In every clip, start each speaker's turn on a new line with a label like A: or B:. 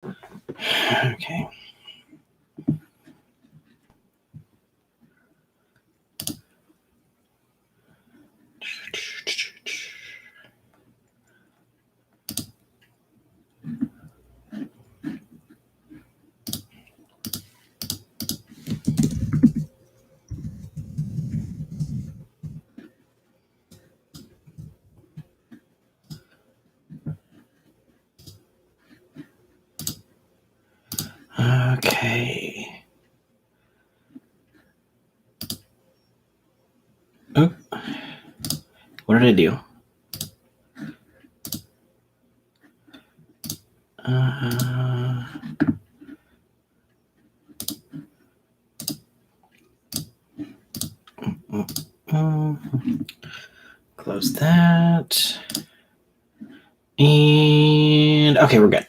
A: Okay. Okay. Oh. What did I do? Close that. And okay, we're good.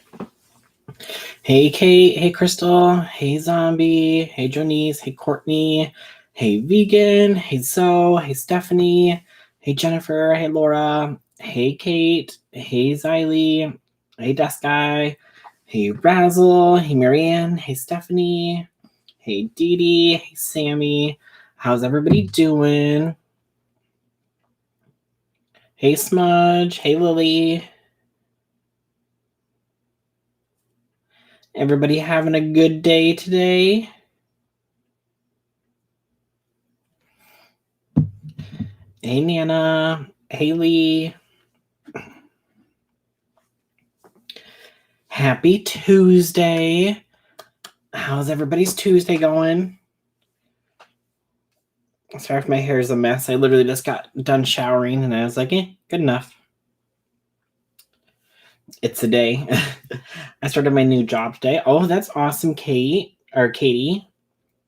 A: Hey, Kate. Hey, Crystal. Hey, Zombie. Hey, Jonice. Hey, Courtney. Hey, Vegan. Hey, Zoe. Hey, Stephanie. Hey, Jennifer. Hey, Laura. Hey, Kate. Hey, Xylee. Hey, Desk Guy. Hey, Razzle. Hey, Marianne. Hey, Stephanie. Hey, Dee Dee. Hey, Sammy. How's everybody doing? Hey, Smudge. Hey, Lily. Everybody having a good day today? Hey, Nana. Haley. Happy Tuesday. How's everybody's Tuesday going? Sorry if my hair is a mess. I literally just got done showering and I was like, good enough. It's a day. I started my new job today. Oh, that's awesome, Kate. Or Katie.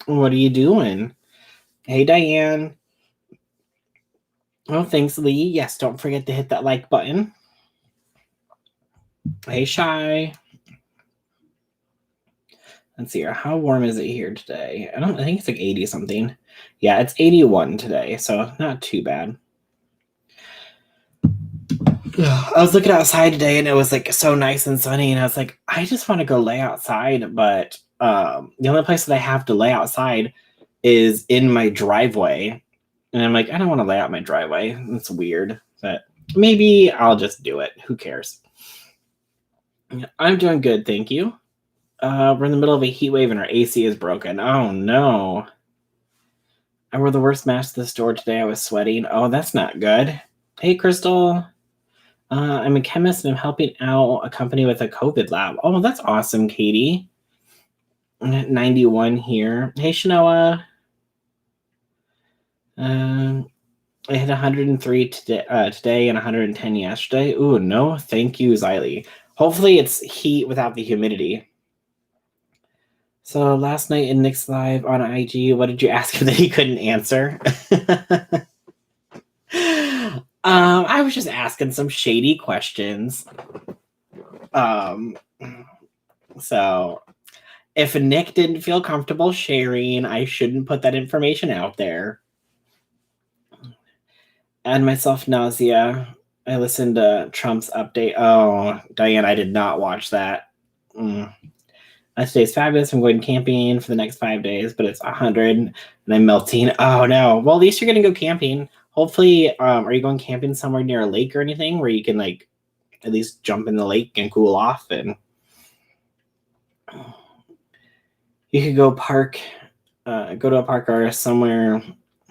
A: What are you doing? Hey, Diane. Oh, thanks, Lee. Yes, don't forget to hit that like button. Hey, Shy. Let's see here. How warm is it here today? I think it's like 80 something. Yeah, it's 81 today, so not too bad. I was looking outside today and it was like so nice and sunny, and I was like, I just want to go lay outside, but the only place that I have to lay outside is in my driveway. And I'm like, I don't want to lay out my driveway. It's weird, but maybe I'll just do it. Who cares? I'm doing good, thank you. We're in the middle of a heat wave and our AC is broken. Oh no. I wore the worst mask to the store today. I was sweating. Oh, that's not good. Hey, Crystal. I'm a chemist and I'm helping out a company with a COVID lab. Oh, that's awesome, Katie. 91 here. Hey, Shanoa. I hit 103 today and 110 yesterday. Ooh, no, thank you, Xylee. Hopefully it's heat without the humidity. So last night in Nick's live on IG, what did you ask him that he couldn't answer? I was just asking some shady questions. So if Nick didn't feel comfortable sharing, I shouldn't put that information out there. Add myself nausea. I listened to Trump's update. Oh, Diane, I did not watch that. Today's fabulous. I'm going camping for the next 5 days, but it's 100 and I'm melting. Oh no. Well, at least you're gonna go camping. Hopefully, are you going camping somewhere near a lake or anything where you can like at least jump in the lake and cool off? And you could go to a park or somewhere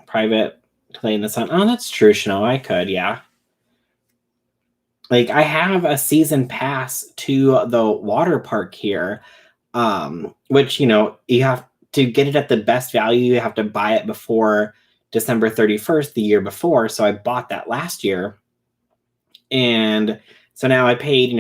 A: private to lay in the sun. Oh, that's true, Snow. I could, yeah. Like I have a season pass to the water park here, which you have to get it at the best value. You have to buy it before December 31st, the year before. So I bought that last year, and so now I paid.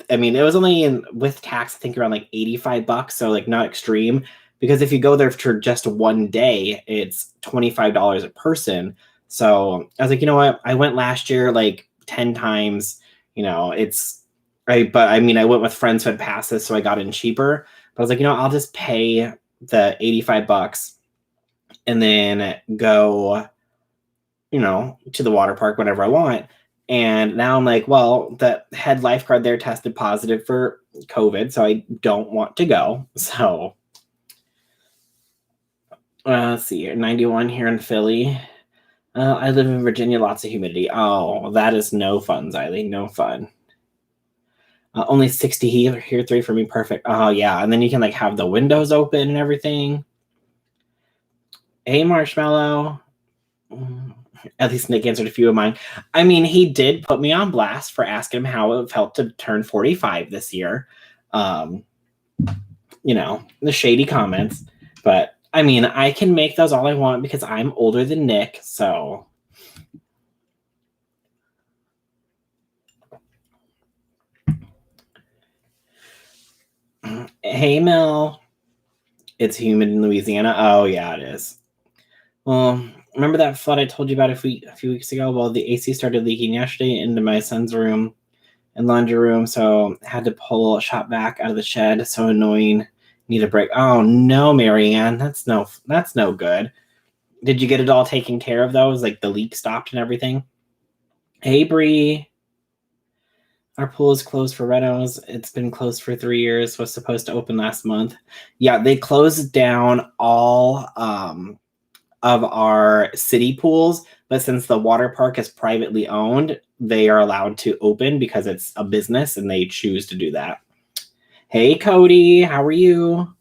A: I mean, it was only with tax, I think around like $85. So like not extreme, because if you go there for just one day, it's $25 a person. So I was like, you know what? I went last year like 10 times. But I mean, I went with friends who had passes, so I got in cheaper. But I was like, I'll just pay the $85 and then go, to the water park whenever I want. And now I'm like, well, the head lifeguard there tested positive for COVID, so I don't want to go. So let's see here, 91 here in Philly. I live in Virginia, lots of humidity. Oh, that is no fun, Xylee, no fun. Only 60 here, 3 for me, perfect. Oh, yeah, and then you can like have the windows open and everything. Hey, Marshmallow. At least Nick answered a few of mine. I mean, he did put me on blast for asking him how it felt to turn 45 this year. The shady comments. But, I mean, I can make those all I want because I'm older than Nick, so... Hey, Mel. It's humid in Louisiana. Oh, yeah, it is. Well, remember that flood I told you about a few weeks ago? Well, the AC started leaking yesterday into my son's room and laundry room, so had to pull a shop vac out of the shed. So annoying. Need a break. Oh no, Marianne, that's no good. Did you get it all taken care of though? Is like the leak stopped and everything? Hey Bree. Our pool is closed for renos. It's been closed for 3 years. Was supposed to open last month. Yeah, they closed down all of our city pools, but since the water park is privately owned, they are allowed to open because it's a business and they choose to do that. Hey, Cody, how are you?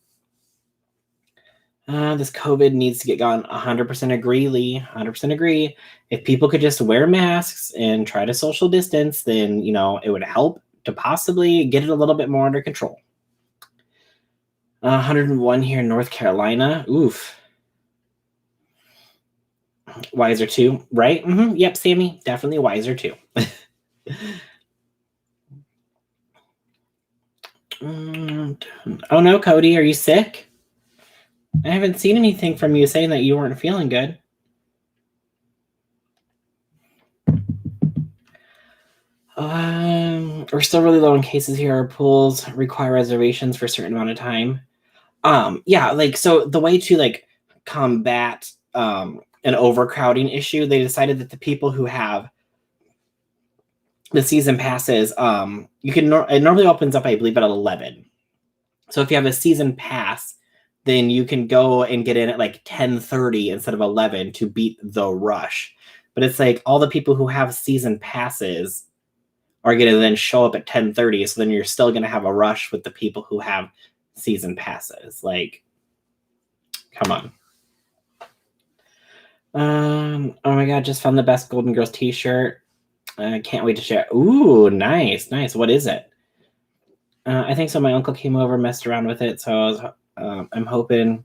A: This COVID needs to get gone. 100% agree, Lee. 100% agree. If people could just wear masks and try to social distance, then, it would help to possibly get it a little bit more under control. 101 here in North Carolina. Oof. Wiser too, right? Mm-hmm. Yep, Sammy, definitely wiser too. Oh no, Cody, are you sick? I haven't seen anything from you saying that you weren't feeling good. We're still really low in cases here. Our pools require reservations for a certain amount of time. So the way to combat an overcrowding issue, they decided that the people who have the season passes, it normally opens up, I believe, at 11. So if you have a season pass, then you can go and get in at 10:30 instead of 11 to beat the rush. But it's like all the people who have season passes are going to then show up at 10:30. So then you're still going to have a rush with the people who have season passes. Come on. Oh my God, just found the best Golden Girls t-shirt. I can't wait to share. Ooh, nice. What is it? I think so. My uncle came over, messed around with it. So I'm hoping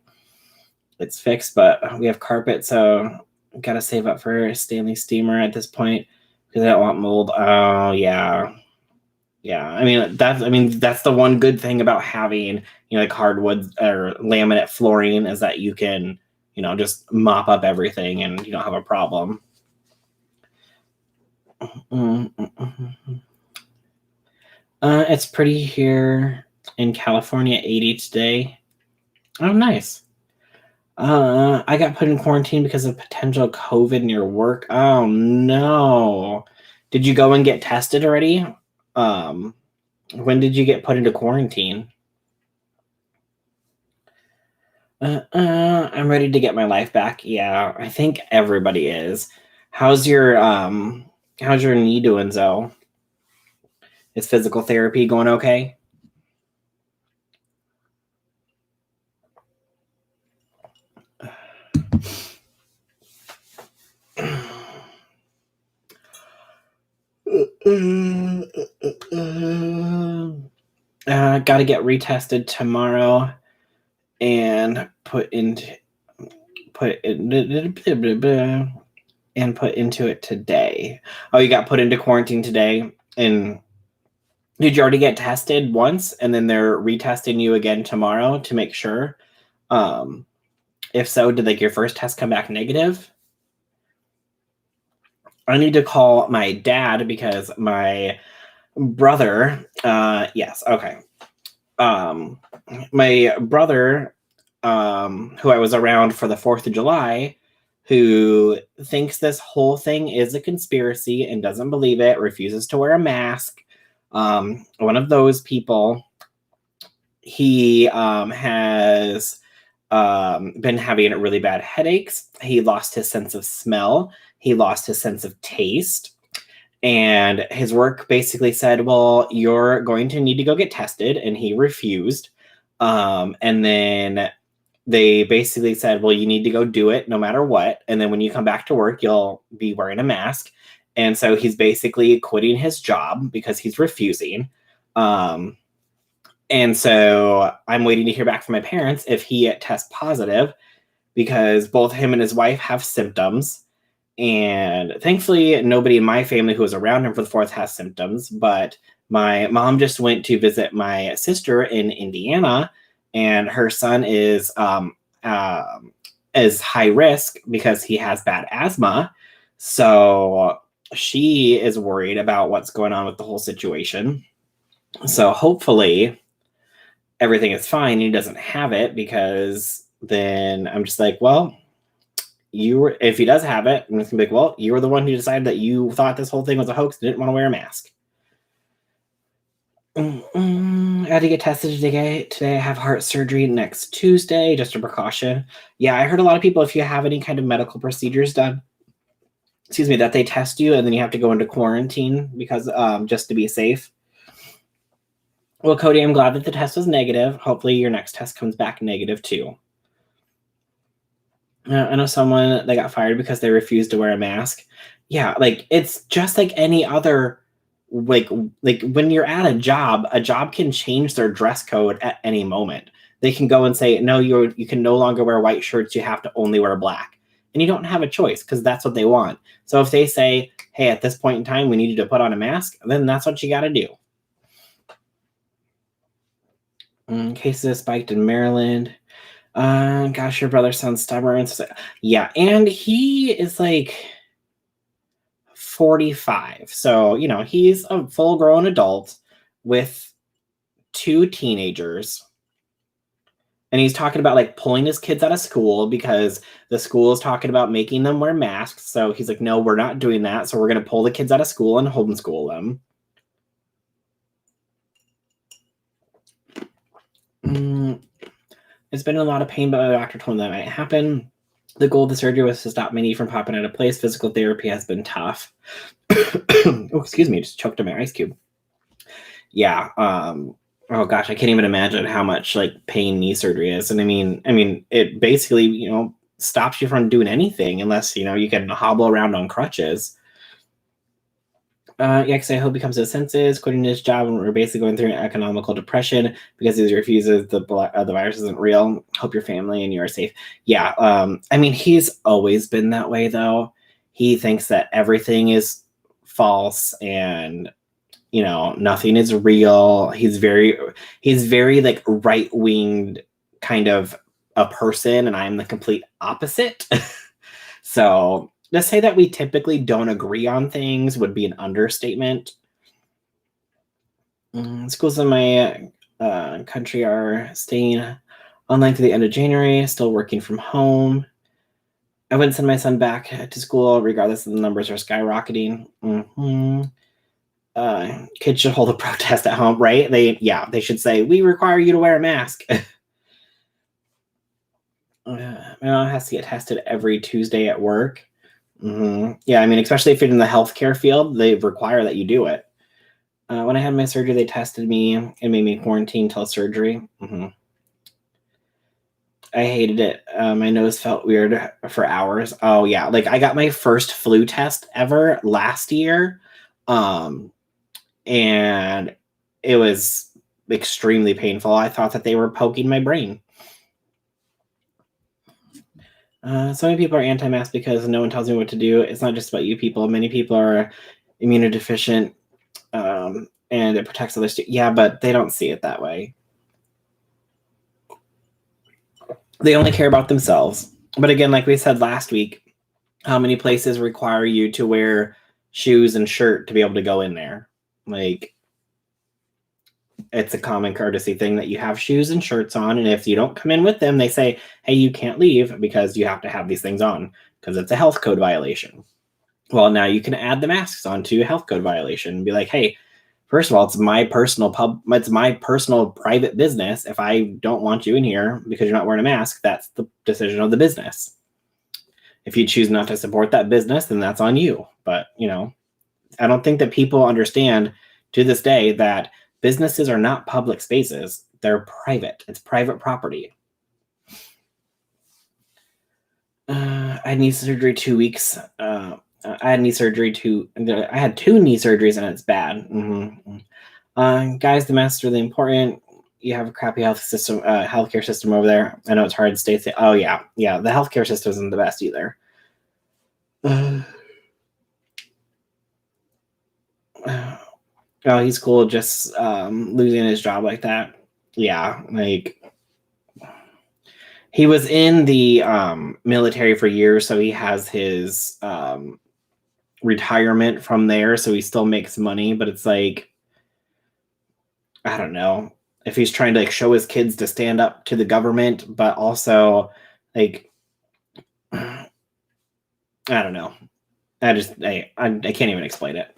A: it's fixed, but we have carpet. So got to save up for a Stanley steamer at this point because I don't want mold. Oh yeah. I mean, that's the one good thing about having, hardwood or laminate flooring is that you can, just mop up everything and you don't have a problem. It's pretty here in California, 80 today. Oh, nice. I got put in quarantine because of potential COVID near work. Oh no. Did you go and get tested already? When did you get put into quarantine? I'm ready to get my life back. Yeah, I think everybody is. How's your knee doing, Zoe? Is physical therapy going okay? Got to get retested tomorrow and put into it today. Oh, you got put into quarantine today. And did you already get tested once and then they're retesting you again tomorrow to make sure? If so, did your first test come back negative? I need to call my dad because my brother, yes, okay. My brother, who I was around for the 4th of July, who thinks this whole thing is a conspiracy and doesn't believe it, refuses to wear a mask. One of those people. He has been having really bad headaches. He lost his sense of smell. He lost his sense of taste. And his work basically said, well, you're going to need to go get tested. And he refused. And then they basically said, well, you need to go do it no matter what. And then when you come back to work, you'll be wearing a mask. And so he's basically quitting his job because he's refusing. And so I'm waiting to hear back from my parents if he tests positive, because both him and his wife have symptoms. And thankfully, nobody in my family who was around him for the 4th has symptoms. But my mom just went to visit my sister in Indiana, and her son is high risk because he has bad asthma. So she is worried about what's going on with the whole situation. So hopefully everything is fine and he doesn't have it, because then I'm just like, well, if he does have it, I'm just gonna be like, well, you were the one who decided that you thought this whole thing was a hoax and didn't want to wear a mask. I had to get tested today. I have heart surgery next Tuesday, just a precaution. Yeah, I heard a lot of people, if you have any kind of medical procedures done, that they test you and then you have to go into quarantine because just to be safe. Well, Cody, I'm glad that the test was negative. Hopefully your next test comes back negative too. I know someone that got fired because they refused to wear a mask. Yeah, like it's just like any other, like when you're at a job can change their dress code at any moment. They can go and say, no, you can no longer wear white shirts. You have to only wear black. And you don't have a choice because that's what they want. So if they say, hey, at this point in time, we need you to put on a mask, then that's what you got to do. Cases spiked in Maryland. Gosh, your brother sounds stubborn. Yeah, and he is like 45. So, he's a full-grown adult with 2 teenagers. And he's talking about like pulling his kids out of school because the school is talking about making them wear masks. So he's like, no, we're not doing that. So we're going to pull the kids out of school and homeschool them. It's been in a lot of pain, but the doctor told me that might happen. The goal of the surgery was to stop my knee from popping out of place. Physical therapy has been tough. Oh, excuse me, just choked on my ice cube. Yeah. Oh gosh, I can't even imagine how much like pain knee surgery is. And I mean, it basically, stops you from doing anything unless, you can hobble around on crutches. Yeah, because I hope he comes to his senses, quitting his job, and we're basically going through an economical depression because he refuses the virus isn't real. Hope your family and you are safe. Yeah, he's always been that way, though. He thinks that everything is false and, nothing is real. He's very like right-winged kind of a person, and I'm the complete opposite. So to say that we typically don't agree on things would be an understatement. Schools in my country are staying online to the end of January, still working from home. I wouldn't send my son back to school regardless of the numbers are skyrocketing. Kids should hold a protest at home, right? They should say, we require you to wear a mask. My mom has to get tested every Tuesday at work. Yeah, especially if you're in the healthcare field, they require that you do it. When I had my surgery, they tested me and made me quarantine till surgery. I hated it. My nose felt weird for hours. Oh yeah, like I got my first flu test ever last year, and it was extremely painful. I thought that they were poking my brain. So many people are anti-mask because no one tells me what to do. It's not just about you people. Many people are immunodeficient, and it protects others too. Yeah, but they don't see it that way. They only care about themselves. But again, like we said last week, how many places require you to wear shoes and shirt to be able to go in there? Like, it's a common courtesy thing that you have shoes and shirts on, and if you don't come in with them, they say, hey, you can't leave because you have to have these things on. because it's a health code violation. Well, now you can add the masks onto a health code violation and be like, hey, first of all, it's my personal private business. If I don't want you in here because you're not wearing a mask, that's the decision of the business. If you choose not to support that business, then that's on you. But, I don't think that people understand to this day that businesses are not public spaces. They're private. It's private property. I had knee surgery 2 weeks. I had knee surgery I had 2 knee surgeries and it's bad. Guys, the masks are really important. You have a crappy healthcare system over there. I know it's hard to stay safe. Oh yeah. The healthcare system isn't the best either. Oh, he's cool. Just losing his job like that. Yeah, like he was in the military for years, so he has his retirement from there, so he still makes money. But it's like, I don't know if he's trying to show his kids to stand up to the government, but also like, I don't know. I can't even explain it.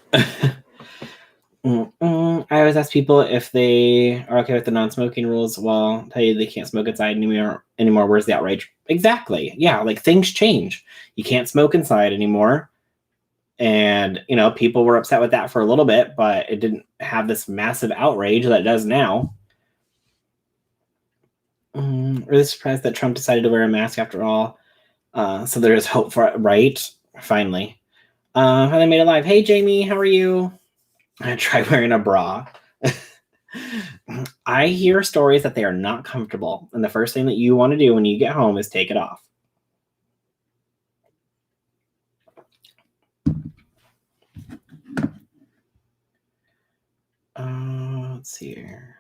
A: I always ask people if they are okay with the non-smoking rules. Well, I'll tell you they can't smoke inside anymore. Where's the outrage? Exactly. Yeah, like things change. You can't smoke inside anymore. And, people were upset with that for a little bit, but it didn't have this massive outrage that it does now. Really surprised that Trump decided to wear a mask after all. So there is hope for it, right? Finally. Finally made it live. Hey, Jamie, how are you? I try wearing a bra. I hear stories that they are not comfortable, and the first thing that you want to do when you get home is take it off. Let's see here.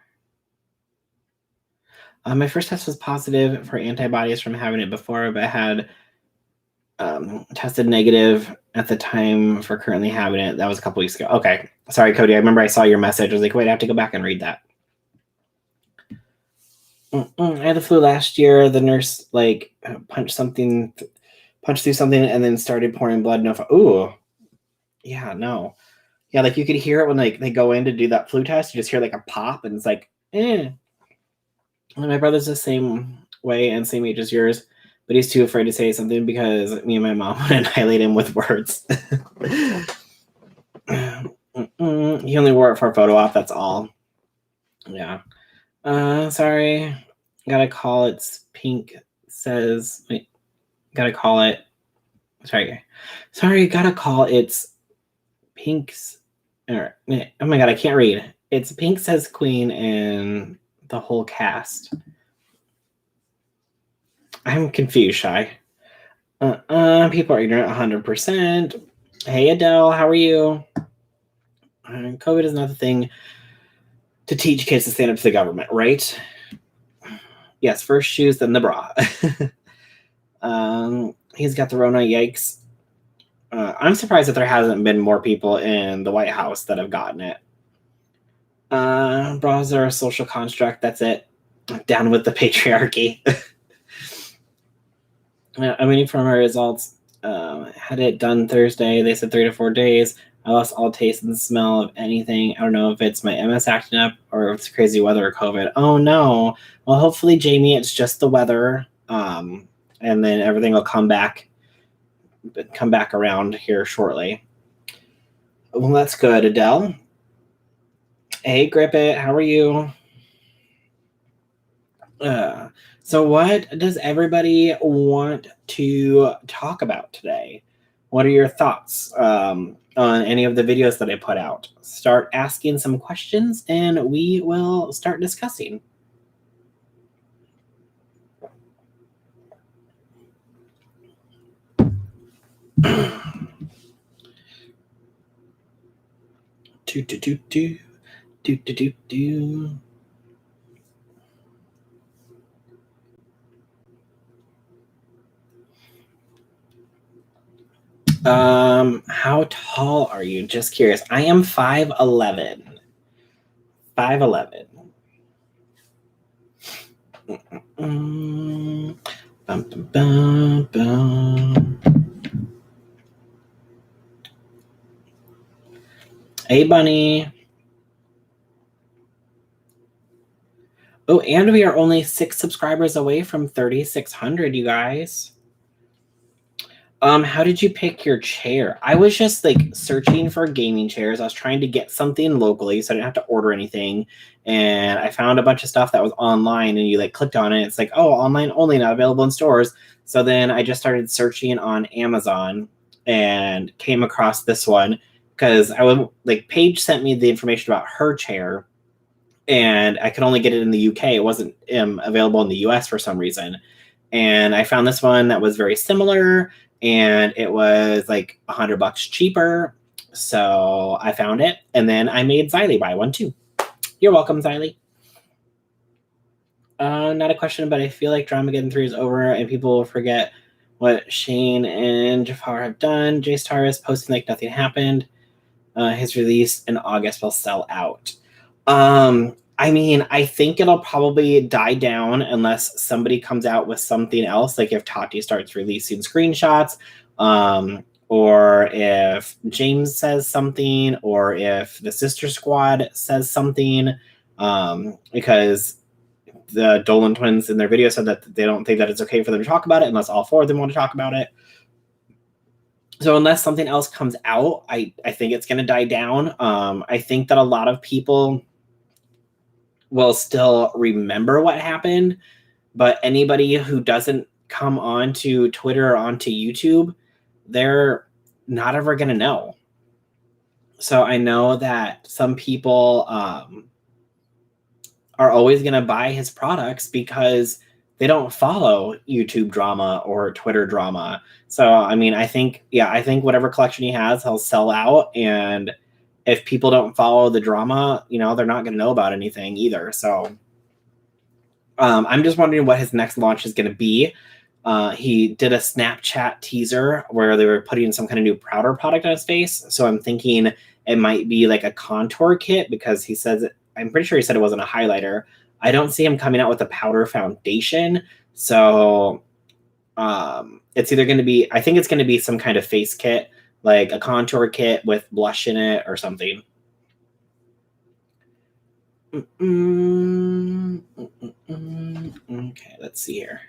A: My first test was positive for antibodies from having it before, but I had tested negative at the time for currently having it. That was a couple weeks ago. Okay. Sorry, Cody. I remember I saw your message. I was like, wait, I have to go back and read that. I had the flu last year. The nurse punched through something and then started pouring blood. Ooh. Yeah, no. Yeah, you could hear it when they go in to do that flu test. You just hear a pop and it's like, eh. And my brother's the same way and same age as yours, but he's too afraid to say something because me and my mom would annihilate him with words. He only wore it for a photo op, that's all. Yeah. Sorry. Gotta call it's pink says wait. Gotta call it. Sorry, gotta call it's Pink's. Oh my god, I can't read. It's Pink says Queen and the whole cast. I'm confused, Shy. People are ignorant 100%. Hey, Adele, how are you? COVID is not the thing to teach kids to stand up to the government, right? Yes, first shoes, then the bra. He's got the Rona, yikes. I'm surprised that there hasn't been more people in the White House that have gotten it. Bras are a social construct, that's it. Down with the patriarchy. I'm waiting for my results. Had it done Thursday. They said 3 to 4 days. I lost all taste and smell of anything. I don't know if it's my MS acting up or if it's crazy weather or COVID. Oh no. Well, hopefully, Jamie, it's just the weather. And then everything will come back around here shortly. Well, that's good, Adele. Hey, Grip It, how are you? So what does everybody want to talk about today? What are your thoughts on any of the videos that I put out? Start asking some questions and we will start discussing. How tall are you? Just curious. I am 5'11". 5'11". Bum, bum, bum, bum. Hey, Bunny. Oh, and we are only 6 subscribers away from 3,600, you guys. How did you pick your chair? I was just like searching for gaming chairs. I was trying to get something locally so I didn't have to order anything. And I found a bunch of stuff that was online, and you like clicked on it. It's like, oh, online only, not available in stores. So then I just started searching on Amazon and came across this one because I would like Paige sent me the information about her chair, and I could only get it in the UK. It wasn't available in the US for some reason. And I found this one that was very similar, and it was like $100 cheaper. So I found it, and then I made Xylee buy one too. You're welcome, Xylee. Not a question, but I feel like Dramageddon 3 is over and people will forget what Shane and Jafar have done. J-Star is posting like nothing happened. His release in August will sell out. I mean, I think it'll probably die down unless somebody comes out with something else, like if Tati starts releasing screenshots, or if James says something, or if the Sister Squad says something, because the Dolan twins in their video said that they don't think that it's okay for them to talk about it unless all 4 of them want to talk about it. So unless something else comes out, I think it's going to die down. I think that a lot of people will still remember what happened, but anybody who doesn't come onto Twitter or onto YouTube, they're not ever going to know. So I know that some people are always going to buy his products because they don't follow YouTube drama or Twitter drama. So, I mean, I think whatever collection he has, he'll sell out. And if people don't follow the drama, they're not going to know about anything either. So I'm just wondering what his next launch is going to be. He did a Snapchat teaser where they were putting some kind of new powder product on his face. So I'm thinking it might be like a contour kit, because he says, I'm pretty sure he said it wasn't a highlighter. I don't see him coming out with a powder foundation. So it's either going to be, I think it's going to be some kind of face kit, like a contour kit with blush in it or something. Okay, let's see here.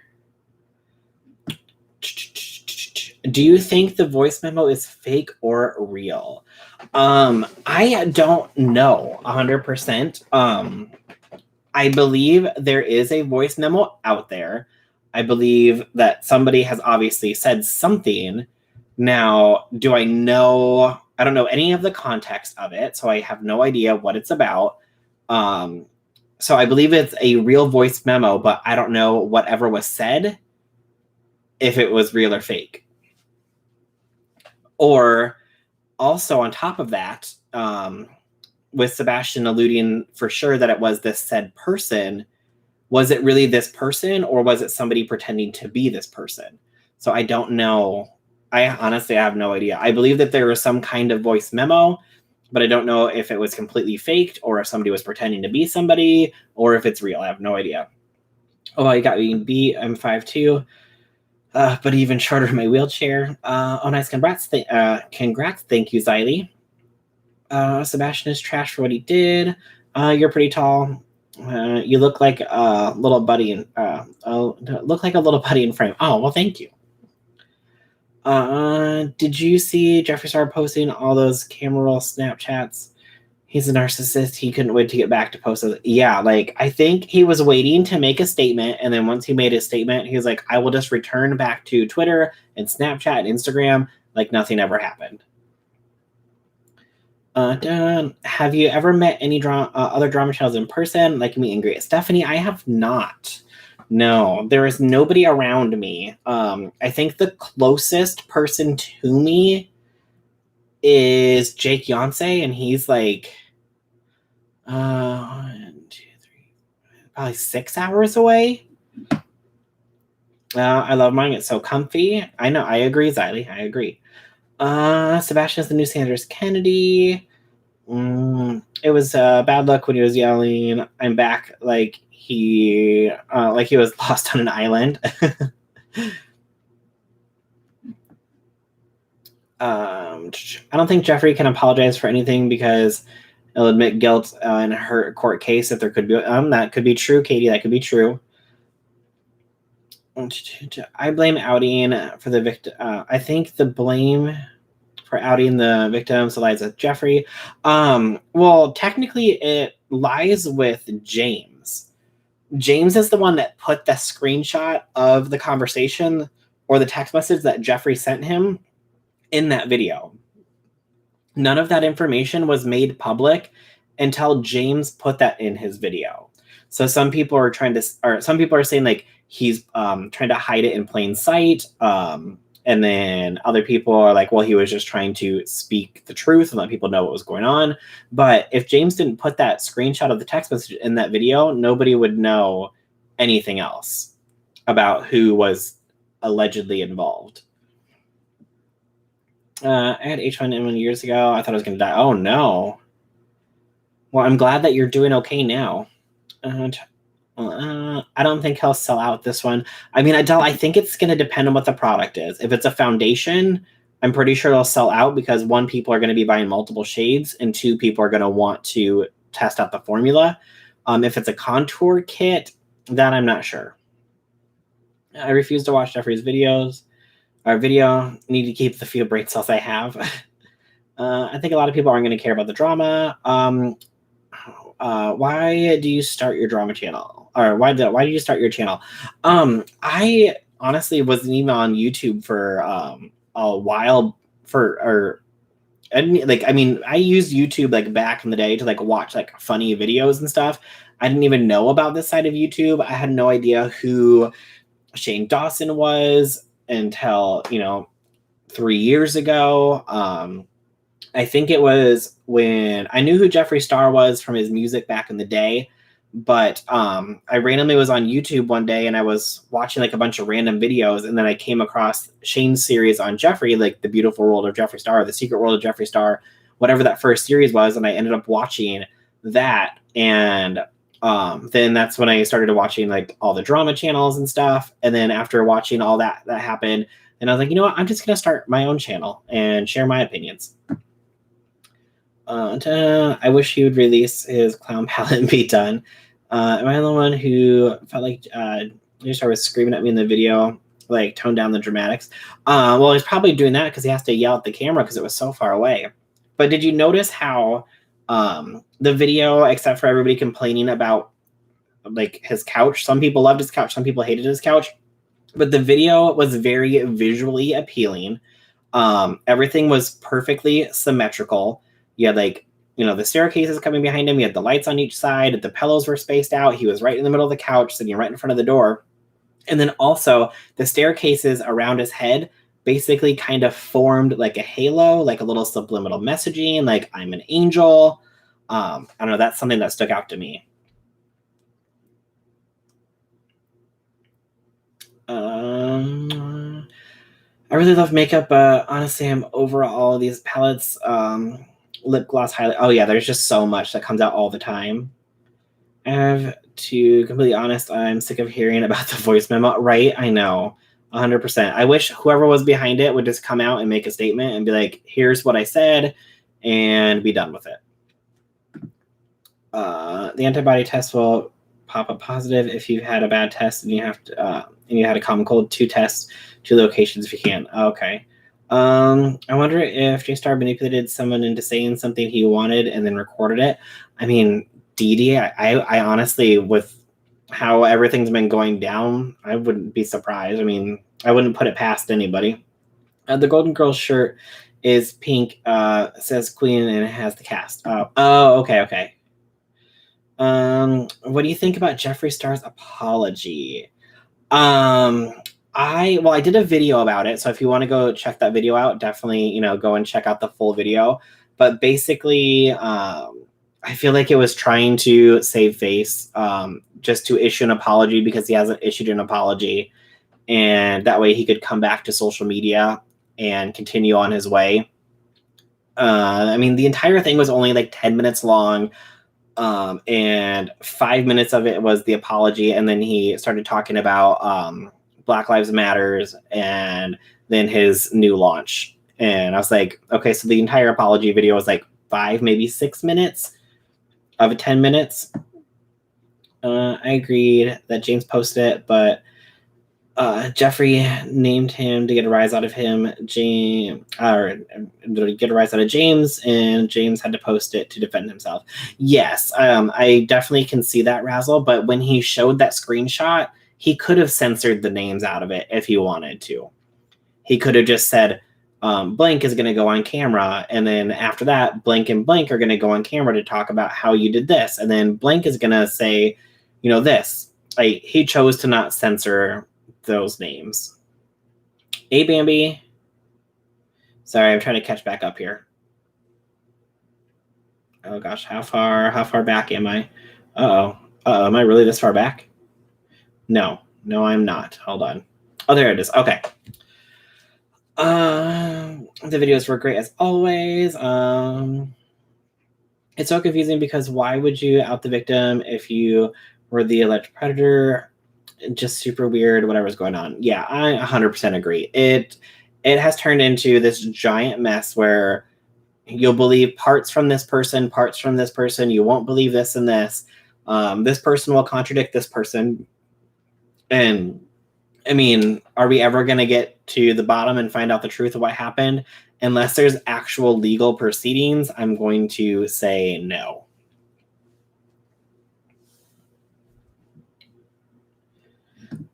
A: Do you think the voice memo is fake or real? I don't know 100%. I believe there is a voice memo out there. I believe that somebody has obviously said something. Now, do I know? I don't know any of the context of it, so I have no idea what it's about. So I believe it's a real voice memo, but I don't know whatever was said, if it was real or fake. Or also on top of that, with Sebastian alluding for sure that it was this said person, was it really this person, or was it somebody pretending to be this person? So I don't know. I honestly have no idea. I believe that there was some kind of voice memo, but I don't know if it was completely faked, or if somebody was pretending to be somebody, or if it's real. I have no idea. Oh, I got me beat. I'm 5'2". But even shorter in my wheelchair. Oh, nice. Congrats. Congrats. Thank you, Xylee. Sebastian is trash for what he did. You're pretty tall. You look like a little buddy in frame. Oh, well, thank you. Did you see Jeffree Star posting all those camera roll Snapchats? He's a narcissist. He couldn't wait to get back to post it. Yeah, like I think he was waiting to make a statement, and then once he made his statement, he was like, I will just return back to Twitter and Snapchat and Instagram like nothing ever happened. Have you ever met any other drama channels in person, like meet and greet? Stephanie, I have not. No, there is nobody around me. I think the closest person to me is Jake Yonsei, and he's like 1, 2, 3, probably 6 hours away. I love mine. It's so comfy. I know. I agree, Xylee. I agree. Sebastian's the new Sanders Kennedy. It was bad luck when he was yelling, I'm back, like he was lost on an island. I don't think Jeffrey can apologize for anything because he'll admit guilt in her court case if there could be. That could be true, Katie. That could be true. I blame outing for the victim. I think the blame for outing the victims lies with Jeffrey. Well, technically, it lies with James. James is the one that put the screenshot of the conversation or the text message that Jeffrey sent him in that video. None of that information was made public until James put that in his video. So some people are some people are saying like he's trying to hide it in plain sight. And then other people are like, well, he was just trying to speak the truth and let people know what was going on. But if James didn't put that screenshot of the text message in that video, nobody would know anything else about who was allegedly involved. I had H1N1 years ago. I thought I was going to die. Oh, no. Well, I'm glad that you're doing okay now. I don't think he'll sell out this one. I mean, Adele, I think it's going to depend on what the product is. If it's a foundation, I'm pretty sure it'll sell out because one, people are going to be buying multiple shades, and two, people are going to want to test out the formula. If it's a contour kit, then I'm not sure. I refuse to watch Jeffrey's videos. Our video, need to keep the few brain cells I have. I think a lot of people aren't going to care about the drama. Why do you start your drama channel? Or why do you start your channel? I honestly wasn't even on YouTube for a while I used YouTube like back in the day to like watch like funny videos and stuff. I didn't even know about this side of YouTube. I had no idea who Shane Dawson was until 3 years ago. I think it was when I knew who Jeffree Star was from his music back in the day, but I randomly was on YouTube one day and I was watching like a bunch of random videos, and then I came across Shane's series on Jeffree, like The Beautiful World of Jeffree Star, The Secret World of Jeffree Star, whatever that first series was, and I ended up watching that. And then that's when I started watching like all the drama channels and stuff. And then after watching all that happened, and I was like, you know what? I'm just going to start my own channel and share my opinions. I wish he would release his clown palette and be done. Am I the one who felt like you started screaming at me in the video, like tone down the dramatics? Well, he's probably doing that because he has to yell at the camera because it was so far away. But did you notice how the video, except for everybody complaining about like his couch, some people loved his couch, some people hated his couch, but the video was very visually appealing. Everything was perfectly symmetrical. You had like, the staircases coming behind him. You had the lights on each side. The pillows were spaced out. He was right in the middle of the couch, sitting right in front of the door. And then also the staircases around his head basically kind of formed like a halo, like a little subliminal messaging, like I'm an angel. I don't know. That's something that stuck out to me. I really love makeup, but honestly, I'm over all of these palettes. Lip gloss highlight. Oh yeah, there's just so much that comes out all the time. I have to completely honest, I'm sick of hearing about the voice memo. Right? I know. 100%. I wish whoever was behind it would just come out and make a statement and be like, here's what I said, and be done with it. The antibody test will pop up positive if you had a bad test and you have to and you had a common cold. 2 tests, 2 locations if you can. Okay. I wonder if J-Star manipulated someone into saying something he wanted and then recorded it. I mean, Dee, I honestly, with how everything's been going down, I wouldn't be surprised. I mean, I wouldn't put it past anybody. The Golden Girls shirt is pink, says Queen, and it has the cast. Okay. What do you think about Jeffree Star's apology? I did a video about it, so if you want to go check that video out, definitely, go and check out the full video. But basically, I feel like it was trying to save face, just to issue an apology because he hasn't issued an apology, and that way he could come back to social media and continue on his way. I mean, the entire thing was only like 10 minutes long. And 5 minutes of it was the apology, and then he started talking about Black Lives Matters and then his new launch. And I was like, okay, so the entire apology video was like 5, maybe 6 minutes of 10 minutes. I agreed that James posted it, but Jeffrey named him to get a rise out of him, or get a rise out of James, and James had to post it to defend himself. Yes, I definitely can see that, Razzle, but when he showed that screenshot, he could have censored the names out of it if he wanted to. He could have just said, blank is going to go on camera, and then after that, blank and blank are going to go on camera to talk about how you did this, and then blank is going to say, this. Like, he chose to not censor those names. Hey, Bambi. Sorry, I'm trying to catch back up here. Oh gosh, how far back am I? Am I really this far back? No, I'm not. Hold on. Oh, there it is. Okay. The videos were great as always. It's so confusing because why would you out the victim if you were the alleged predator? Just super weird, whatever's going on. Yeah, I 100% agree. It has turned into this giant mess where you'll believe parts from this person, you won't believe this and this. This person will contradict this person. And I mean, are we ever going to get to the bottom and find out the truth of what happened? Unless there's actual legal proceedings, I'm going to say no.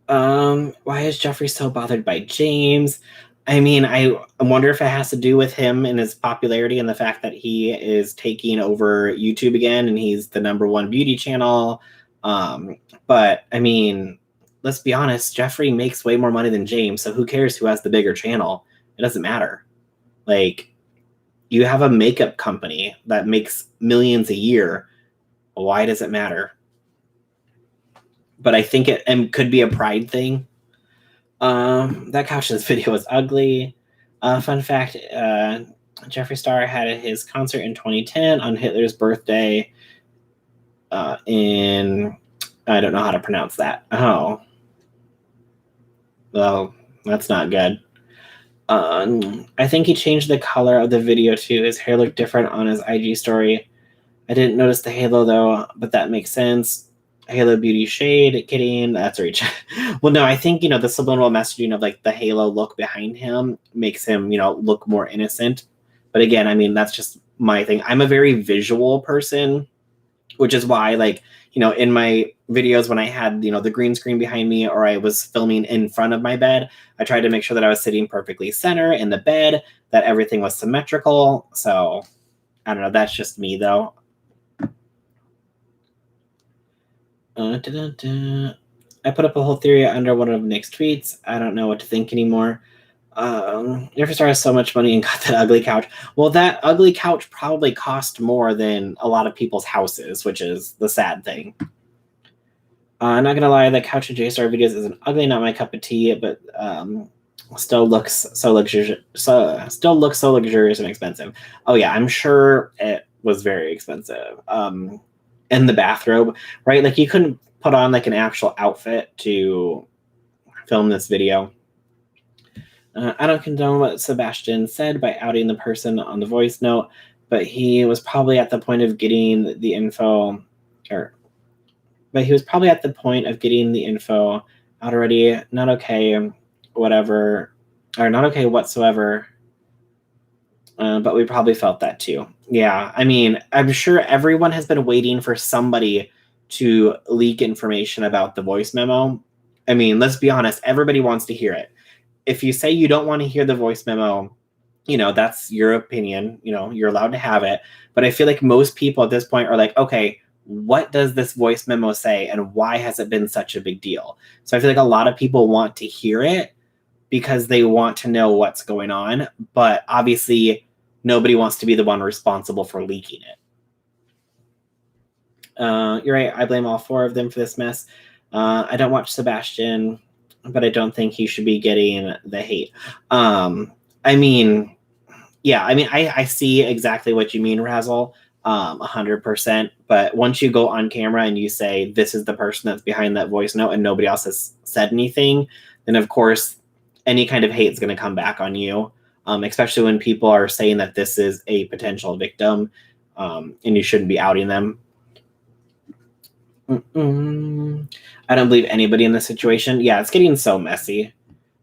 A: Why is Jeffrey so bothered by James? I mean, I wonder if it has to do with him and his popularity and the fact that he is taking over YouTube again and he's the #1 beauty channel. But I mean, let's be honest, Jeffrey makes way more money than James, so who cares who has the bigger channel? It doesn't matter. Like, you have a makeup company that makes millions a year. Why does it matter? But I think it could be a pride thing. That couch's video was ugly. Fun fact, Jeffree Star had his concert in 2010 on Hitler's birthday in, I don't know how to pronounce that. Oh. Well, that's not good. I think he changed the color of the video too. His hair looked different on his IG story. I didn't notice the halo though, but that makes sense. Halo beauty shade, kidding, that's reach. Well, no, I think, the subliminal messaging of like the halo look behind him makes him, look more innocent. But again, I mean, that's just my thing. I'm a very visual person, which is why, like, in my videos when I had, the green screen behind me or I was filming in front of my bed, I tried to make sure that I was sitting perfectly center in the bed, that everything was symmetrical. So I don't know. That's just me though. I put up a whole theory under one of Nick's tweets. I don't know what to think anymore. Jeffree Star has so much money and got that ugly couch. Well, that ugly couch probably cost more than a lot of people's houses, which is the sad thing. I'm not gonna lie, the couch of J-Star videos isn't ugly, not my cup of tea, but still looks so luxurious. Still looks so luxurious and expensive. Oh yeah, I'm sure it was very expensive. And the bathrobe, right? Like, you couldn't put on like an actual outfit to film this video. I don't condone what Sebastian said by outing the person on the voice note, but he was probably at the point of getting the info, out already. Not okay, whatever, or not okay whatsoever. But we probably felt that too. Yeah, I mean, I'm sure everyone has been waiting for somebody to leak information about the voice memo. I mean, let's be honest, everybody wants to hear it. If you say you don't want to hear the voice memo, that's your opinion. You're allowed to have it. But I feel like most people at this point are like, okay, what does this voice memo say and why has it been such a big deal? So I feel like a lot of people want to hear it because they want to know what's going on. But obviously, nobody wants to be the one responsible for leaking it. You're right. I blame all 4 of them for this mess. I don't watch Sebastian, but I don't think he should be getting the hate. I mean, yeah, I mean, I see exactly what you mean, Razzle, 100%. But once you go on camera and you say, this is the person that's behind that voice note and nobody else has said anything, then of course, any kind of hate is going to come back on you. especially when people are saying that this is a potential victim, and you shouldn't be outing them. I don't believe anybody in this situation. Yeah, it's getting so messy.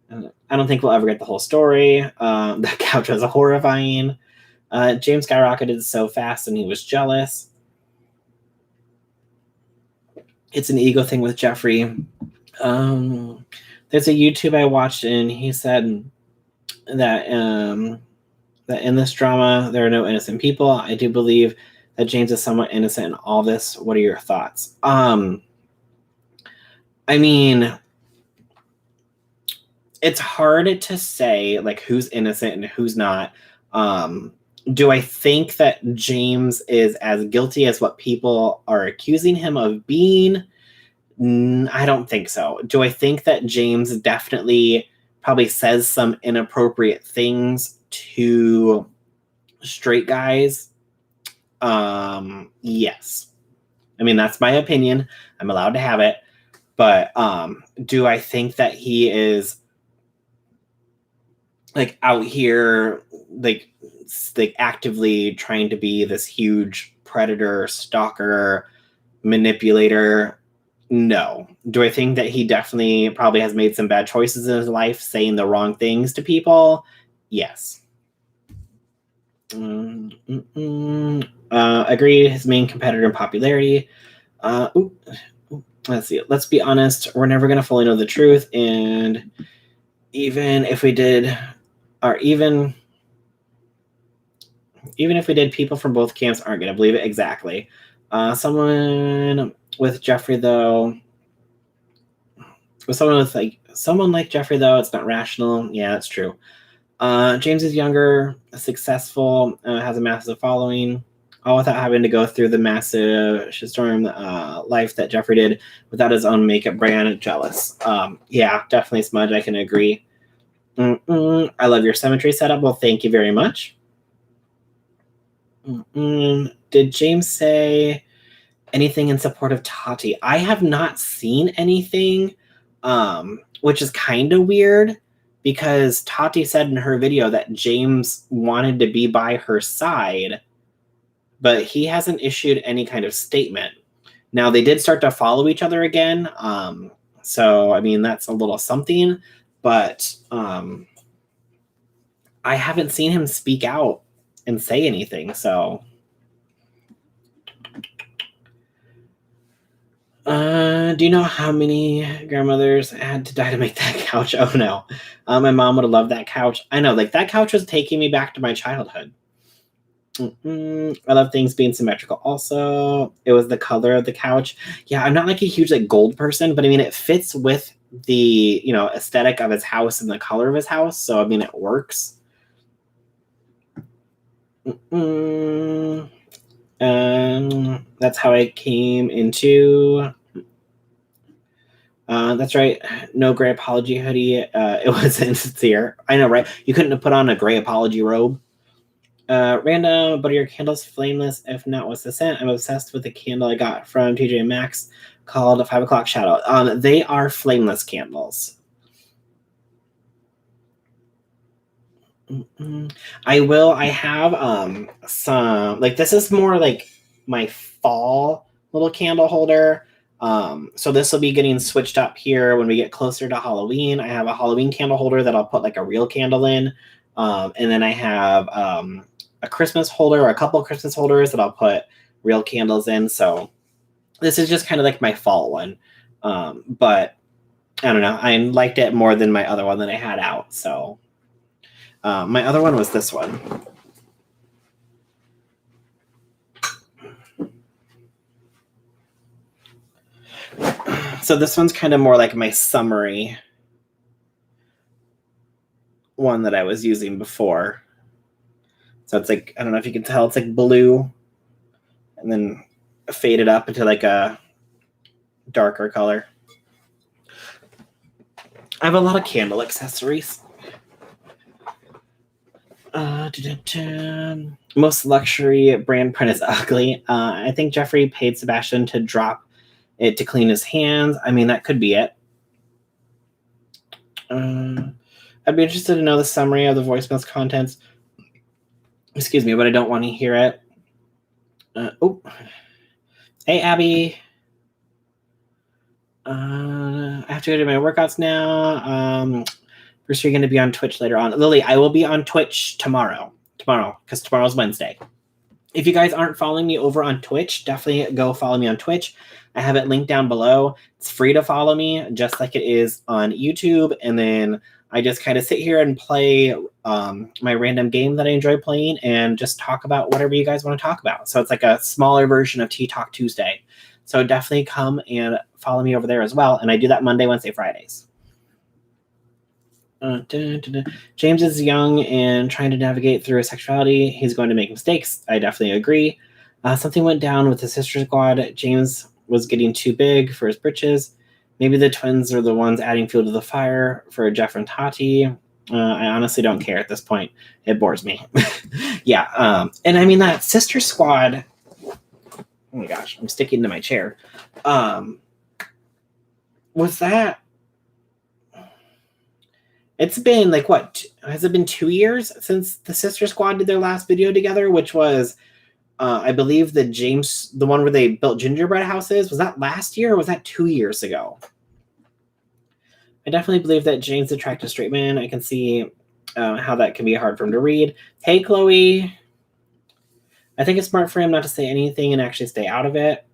A: I don't think we'll ever get the whole story. That couch was horrifying. James skyrocketed so fast and he was jealous. It's an ego thing with Jeffrey. There's a YouTube I watched and he said that that in this drama there are no innocent people. I do believe that James is somewhat innocent in all this. What are your thoughts? I mean, it's hard to say like who's innocent and who's not. Do I think that James is as guilty as what people are accusing him of being? I don't think so. Do I think that James definitely probably says some inappropriate things to straight guys? Yes. I mean, that's my opinion. I'm allowed to have it. But do I think that he is like out here like actively trying to be this huge predator, stalker, manipulator? No. Do I think that he definitely probably has made some bad choices in his life, saying the wrong things to people? Yes. Agreed. His main competitor in popularity. Let's see. Let's be honest. We're never going to fully know the truth. And even if we did, or even if we did, people from both camps aren't going to believe it. Exactly. Someone with Jeffrey, though, someone like Jeffrey, though, it's not rational. Yeah, that's true. James is younger, successful, has a massive following, all without having to go through the massive shitstorm life that Jeffrey did without his own makeup brand. Jealous. Yeah, definitely, Smudge. I can agree. I love your symmetry setup. Well, thank you very much. Did James say anything in support of Tati? I have not seen anything, which is kind of weird because Tati said in her video that James wanted to be by her side, but he hasn't issued any kind of statement. Now, they did start to follow each other again, so, I mean, that's a little something, but I haven't seen him speak out and say anything, so... do you know how many grandmothers had to die to make that couch? Oh no. My mom would have loved that couch. I know, like that couch was taking me back to my childhood. I love things being symmetrical also. It was the color of the couch. Yeah, I'm not like a huge like gold person, but I mean it fits with the, you know, aesthetic of his house and the color of his house, so I mean it works. That's how I came into... that's right. No gray apology hoodie. It was insincere. I know, right? You couldn't have put on a gray apology robe. Random, but are your candles flameless? If not, what's the scent? I'm obsessed with the candle I got from TJ Maxx called a 5 o'clock shadow. They are flameless candles. I have some, like this is more like my fall little candle holder. So this will be getting switched up here when we get closer to Halloween. I have a Halloween candle holder that I'll put like a real candle in. And then I have a Christmas holder, or a couple of Christmas holders that I'll put real candles in. So this is just kind of like my fall one. But I don't know. I liked it more than my other one that I had out. So my other one was this one. So this one's kind of more like my summery one that I was using before. So it's like, I don't know if you can tell, it's like blue and then faded up into like a darker color. I have a lot of candle accessories. Most luxury brand print is ugly. I think Jeffrey paid Sebastian to drop it to clean his hands. I mean, that could be it. I'd be interested to know the summary of the voicemail's contents. Excuse me, but I don't want to hear it. Hey, Abby. I have to go do my workouts now. Bruce, you're going to be on Twitch later on. Lily, I will be on Twitch tomorrow, because tomorrow's Wednesday. If you guys aren't following me over on Twitch, definitely go follow me on Twitch. I have it linked down below. It's free to follow me, just like it is on YouTube. And then I just kind of sit here and play my random game that I enjoy playing and just talk about whatever you guys want to talk about. So it's like a smaller version of Tea Talk Tuesday. So definitely come and follow me over there as well. And I do that Monday, Wednesday, Fridays. James is young and trying to navigate through his sexuality. He's going to make mistakes. I definitely agree. Something went down with the sister squad. James was getting too big for his britches. Maybe the twins are the ones adding fuel to the fire for Jeff and Tati. I honestly don't care at this point. It bores me. Yeah. And I mean, that sister squad. Oh my gosh, I'm sticking to my chair. Was that? It's been like, what? Has it been 2 years since the sister squad did their last video together, which was, I believe, the one where they built gingerbread houses. Was that last year or was that 2 years ago? I definitely believe that James attracted a straight man. I can see how that can be hard for him to read. Hey, Chloe. I think it's smart for him not to say anything and actually stay out of it.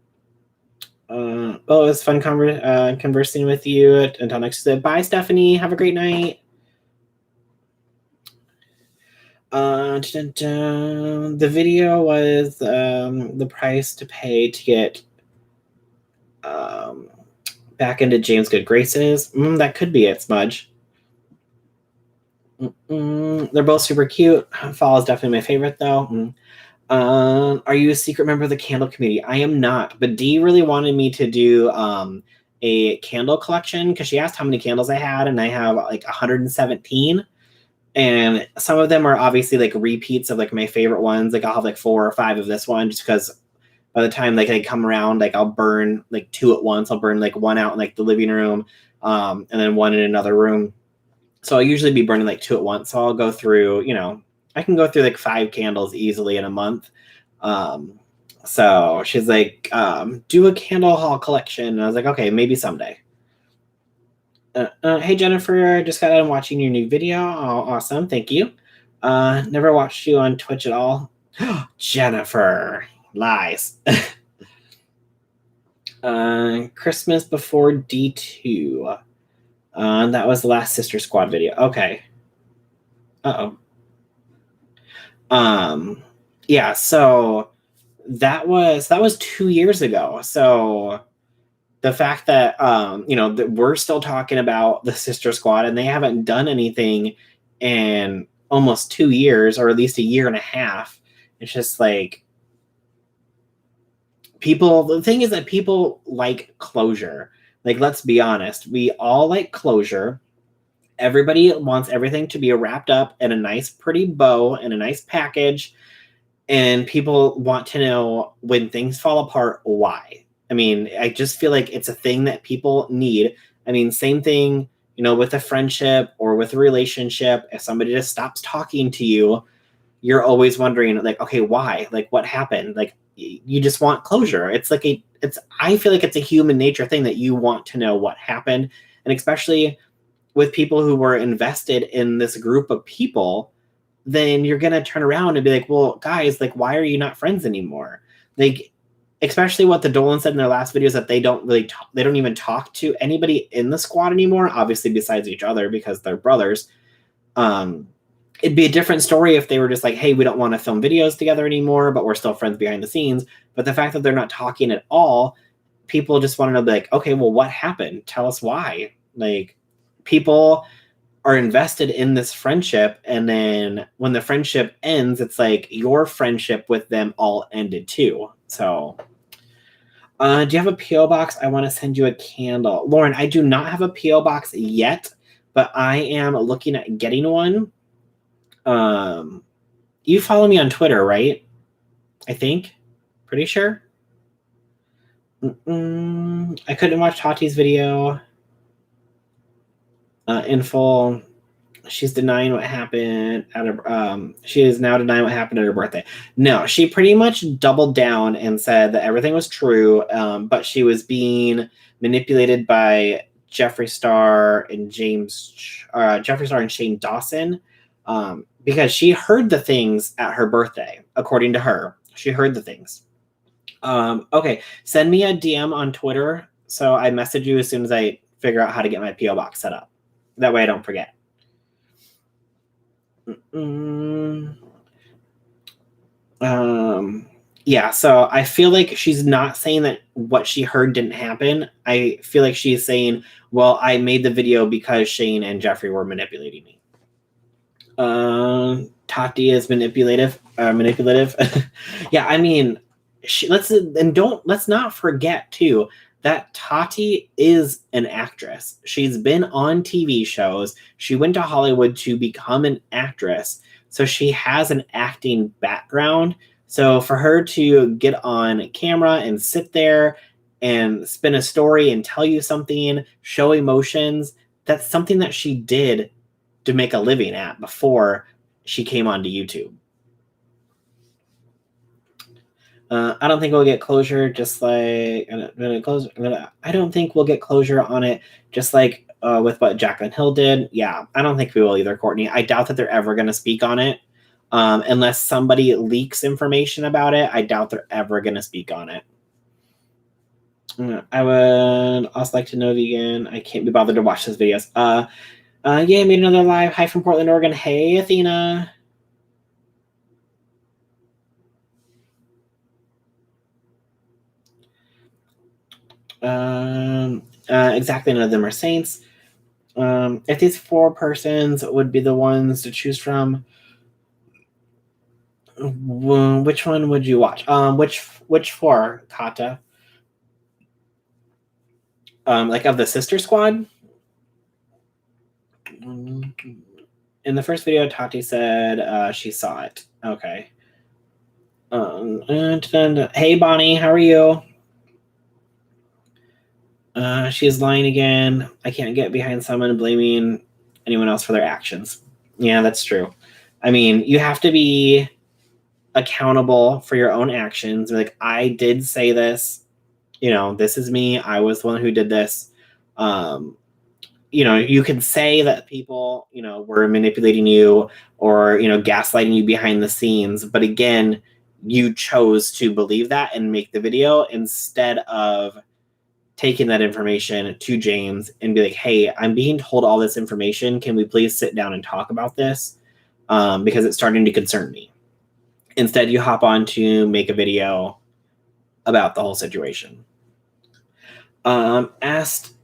A: It was fun conversing with you. Until next time. Bye, Stephanie. Have a great night. The video was the price to pay to get back into James' good graces. That could be it, Smudge. They're both super cute. Fall is definitely my favorite, though. Are you a secret member of the candle community? I am not, but Dee really wanted me to do a candle collection because she asked how many candles I had, and I have like 117. And some of them are obviously like repeats of like my favorite ones. Like I'll have like 4 or 5 of this one just because by the time like they come around, like I'll burn like 2 at once. I'll burn like one out in like the living room, and then one in another room. So I'll usually be burning like 2 at once. So I'll go through, I can go through like 5 candles easily in a month. So she's like, do a candle haul collection. And I was like, okay, maybe someday. Hey, Jennifer, just got done watching your new video. Oh, awesome. Thank you. Never watched you on Twitch at all. Jennifer. Lies. Christmas before D2. That was the last Sister Squad video. Okay. Uh-oh. Yeah, so that was 2 years ago. So the fact that that we're still talking about the sister squad and they haven't done anything in almost 2 years, or at least a year and a half, it's just like the thing is that people like closure. Like, let's be honest, we all like closure. Everybody wants everything to be wrapped up in a nice pretty bow and a nice package, and people want to know when things fall apart why. I mean, I just feel like it's a thing that people need. I mean, same thing, with a friendship or with a relationship. If somebody just stops talking to you, you're always wondering, like, okay, why? Like, what happened? Like, you just want closure. I feel like it's a human nature thing that you want to know what happened. And especially with people who were invested in this group of people, then you're going to turn around and be like, well, guys, like, why are you not friends anymore? Like, especially what the Dolan said in their last videos, that they don't even talk to anybody in the squad anymore, obviously besides each other because they're brothers. It'd be a different story if they were just like, hey, we don't want to film videos together anymore, but we're still friends behind the scenes. But the fact that they're not talking at all, people just want to know, like, okay, well, what happened? Tell us why. Like, people are invested in this friendship, and then when the friendship ends, it's like your friendship with them all ended too. So do you have a PO box? I want to send you a candle. Lauren, I do not have a PO box yet, but I am looking at getting one. You follow me on Twitter, right? I think. Pretty sure. I couldn't watch Tati's video in full. she's denying what happened at her. She is now denying what happened at her birthday. No, she pretty much doubled down and said that everything was true, but she was being manipulated by Jeffree Star and Jeffree Star and Shane Dawson, because she heard the things at her birthday. According to her, she heard the things. Okay, send me a DM on Twitter so I message you as soon as I figure out how to get my PO box set up. That way I don't forget. Yeah, so I feel like she's not saying that what she heard didn't happen. I feel like she's saying, well, I made the video because Shane and Jeffree were manipulating me. Tati is manipulative. Yeah, I mean, let's not forget too that Tati is an actress. She's been on TV shows. She went to Hollywood to become an actress. So she has an acting background. So for her to get on camera and sit there and spin a story and tell you something, show emotions, that's something that she did to make a living at before she came onto YouTube. I don't think we'll get closure, just like I don't think we'll get closure on it, just like with what Jaclyn Hill did. Yeah, I don't think we will either, Courtney. I doubt that they're ever going to speak on it, unless somebody leaks information about it. I doubt they're ever going to speak on it. I would also like to know vegan. I can't be bothered to watch those videos. Yeah, made another live. Hi from Portland, Oregon. Hey, Athena. Exactly, none of them are saints. If these 4 persons would be the ones to choose from, which one would you watch? Which 4, Kata? Like of the Sister Squad? In the first video, Tati said she saw it. Okay. Hey, Bonnie, how are you? She is lying again. I can't get behind someone blaming anyone else for their actions. Yeah, that's true. I mean, you have to be accountable for your own actions. Like, I did say this. This is me. I was the one who did this. You can say that people, were manipulating you or, gaslighting you behind the scenes. But again, you chose to believe that and make the video instead of taking that information to James and be like, hey, I'm being told all this information. Can we please sit down and talk about this? Because it's starting to concern me. Instead, you hop on to make a video about the whole situation. Asked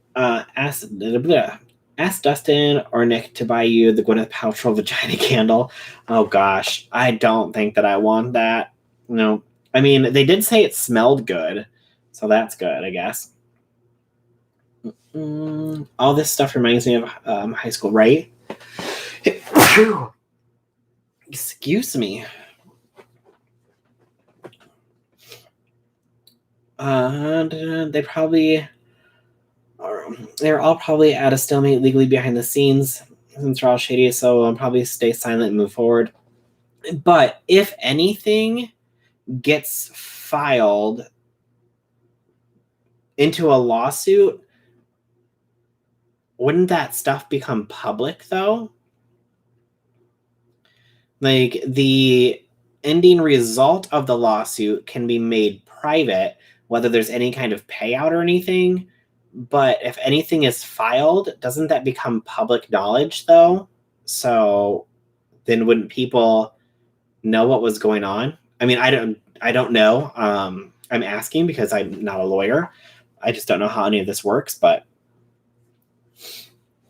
A: Dustin or Nick to buy you the Gwyneth Paltrow vagina candle. Oh gosh, I don't think that I want that. No, I mean, they did say it smelled good, so that's good, I guess. All this stuff reminds me of high school, right? Excuse me. They're all probably at a stalemate legally behind the scenes since they're all shady, so I'll probably stay silent and move forward. But if anything gets filed into a lawsuit, wouldn't that stuff become public, though? Like, the ending result of the lawsuit can be made private, whether there's any kind of payout or anything. But if anything is filed, doesn't that become public knowledge, though? So then wouldn't people know what was going on? I mean, I don't know. I'm asking because I'm not a lawyer. I just don't know how any of this works. But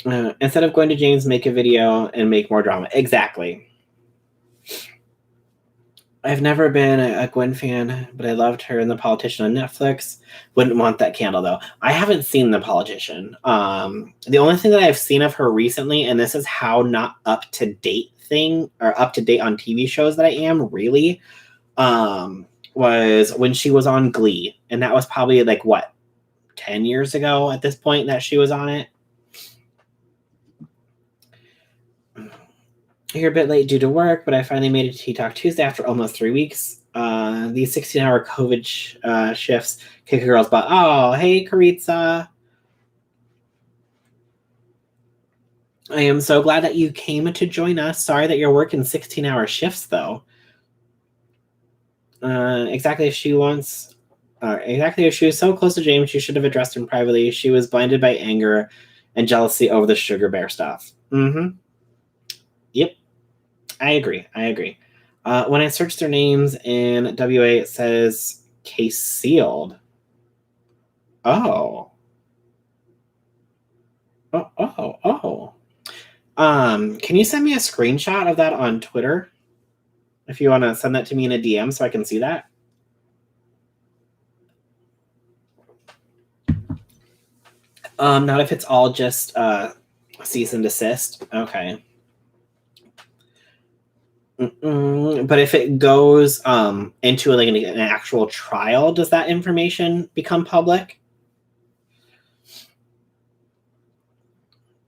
A: instead of going to James, make a video and make more drama. Exactly. I've never been a Gwen fan, but I loved her in The Politician on Netflix. Wouldn't want that candle, though. I haven't seen The Politician. The only thing that I've seen of her recently, and this is how not up to date on TV shows that I am, really, was when she was on Glee. And that was probably 10 years ago at this point that she was on it. You're a bit late due to work, but I finally made it to Tea Talk Tuesday after almost 3 weeks. These 16-hour COVID shifts kick a girl's butt. Oh, hey, Karitza. I am so glad that you came to join us. Sorry that you're working 16-hour shifts, though. Exactly if she wants... exactly if she was so close to James, she should have addressed him privately. She was blinded by anger and jealousy over the sugar bear stuff. Mm-hmm. Yep. I agree. When I search their names in WA, it says case sealed. Oh. Oh. Can you send me a screenshot of that on Twitter? If you want to send that to me in a DM so I can see that. Not if it's all just cease and desist. Okay. But if it goes into like an actual trial, does that information become public?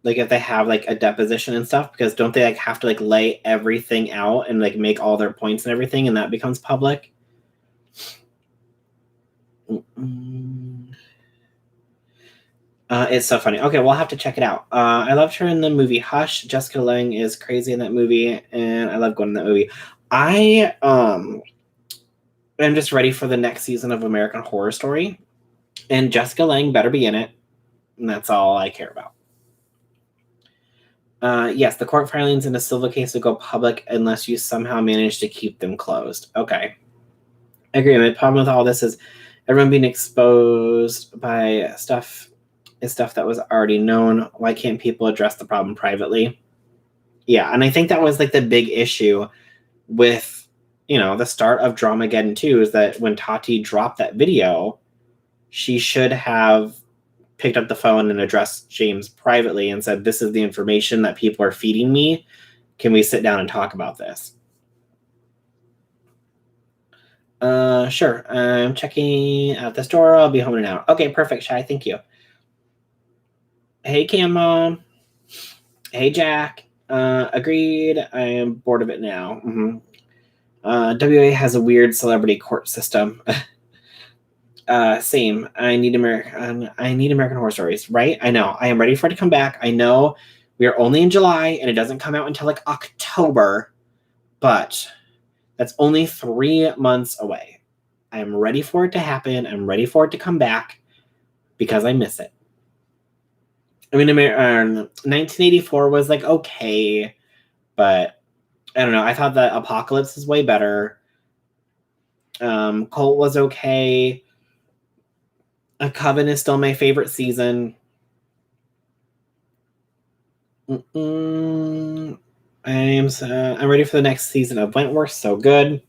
A: Like if they have like a deposition and stuff, because don't they like have to like lay everything out and like make all their points and everything, and that becomes public? It's so funny. Okay, we'll have to check it out. I loved her in the movie Hush. Jessica Lange is crazy in that movie, and I love going in that movie. I am just ready for the next season of American Horror Story, and Jessica Lange better be in it, and that's all I care about. Yes, the court filings in the Silva case will go public unless you somehow manage to keep them closed. Okay. I agree. My problem with all this is everyone being exposed by stuff that was already known. Why can't people address the problem privately? Yeah, and I think that was like the big issue with, the start of Dramageddon 2 is that when Tati dropped that video, she should have picked up the phone and addressed James privately and said, this is the information that people are feeding me. Can we sit down and talk about this? Sure. I'm checking out the store. I'll be home in an hour. Okay, perfect, Shai. Thank you. Hey, Cam Mom. Hey, Jack. Agreed. I am bored of it now. Mm-hmm. WA has a weird celebrity court system. Same. I need American Horror Stories, right? I know. I am ready for it to come back. I know we are only in July and it doesn't come out until like October, but that's only 3 months away. I am ready for it to happen. I'm ready for it to come back because I miss it. I mean, 1984 was like okay, but I don't know. I thought that Apocalypse is way better. Cult was okay. A Coven is still my favorite season. I'm ready for the next season of Wentworth. So good.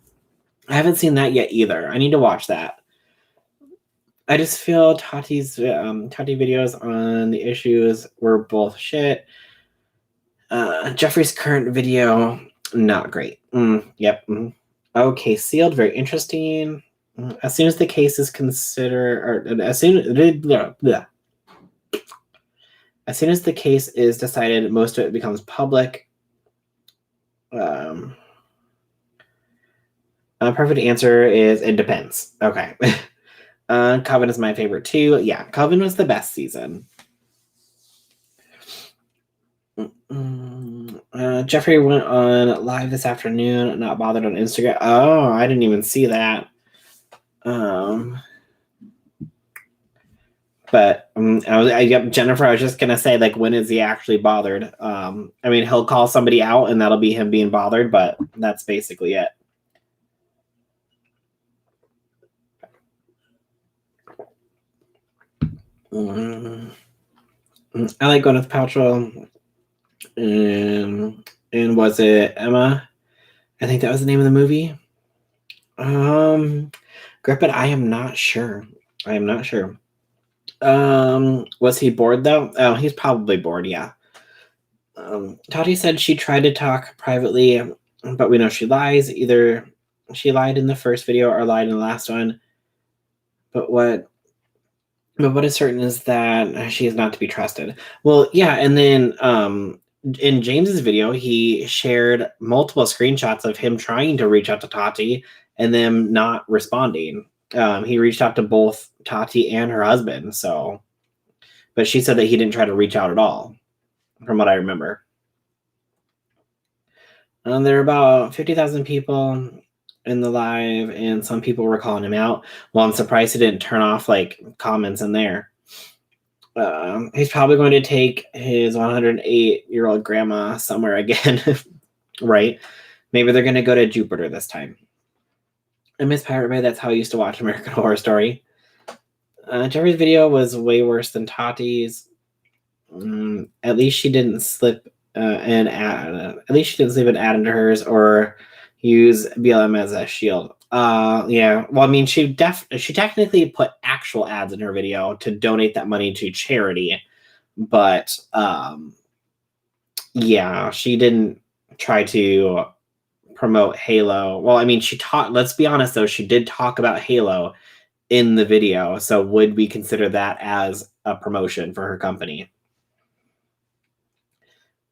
A: I haven't seen that yet either. I need to watch that. I just feel Tati videos on the issues were both shit. Jeffrey's current video, not great. Yep. Okay, sealed. Very interesting. As soon as the case is considered, or as soon as the case is decided, most of it becomes public. A perfect answer is it depends. Okay. Coven is my favorite too. Yeah, Coven was the best season. Jeffrey went on live this afternoon, not bothered on Instagram. Oh, I didn't even see that. But Jennifer, I was just gonna say, like, when is he actually bothered? I mean, he'll call somebody out and that'll be him being bothered, but that's basically it. I like Gwyneth Paltrow. And was it Emma? I think that was the name of the movie. Grip it. I am not sure. Was he bored though? Oh, he's probably bored. Yeah. Tati said she tried to talk privately, but we know she lies. Either she lied in the first video or lied in the last one. But what is certain is that she is not to be trusted. Well, yeah, and then in James's video, he shared multiple screenshots of him trying to reach out to Tati and them not responding. He reached out to both Tati and her husband, but she said that he didn't try to reach out at all, from what I remember. There are about 50,000 people in the live, and some people were calling him out. Well, I'm surprised he didn't turn off like comments in there. He's probably going to take his 108-year-old grandma somewhere again, right? Maybe they're going to go to Jupiter this time. I miss Pirate Bay. That's how I used to watch American Horror Story. Jeffrey's video was way worse than Tati's. At least she didn't slip an ad. At least she didn't slip an ad into hers or use BLM as a shield. Yeah. Well, I mean, she technically put actual ads in her video to donate that money to charity, but yeah, she didn't try to promote Halo. Well, I mean, let's be honest though, she did talk about Halo in the video. So would we consider that as a promotion for her company?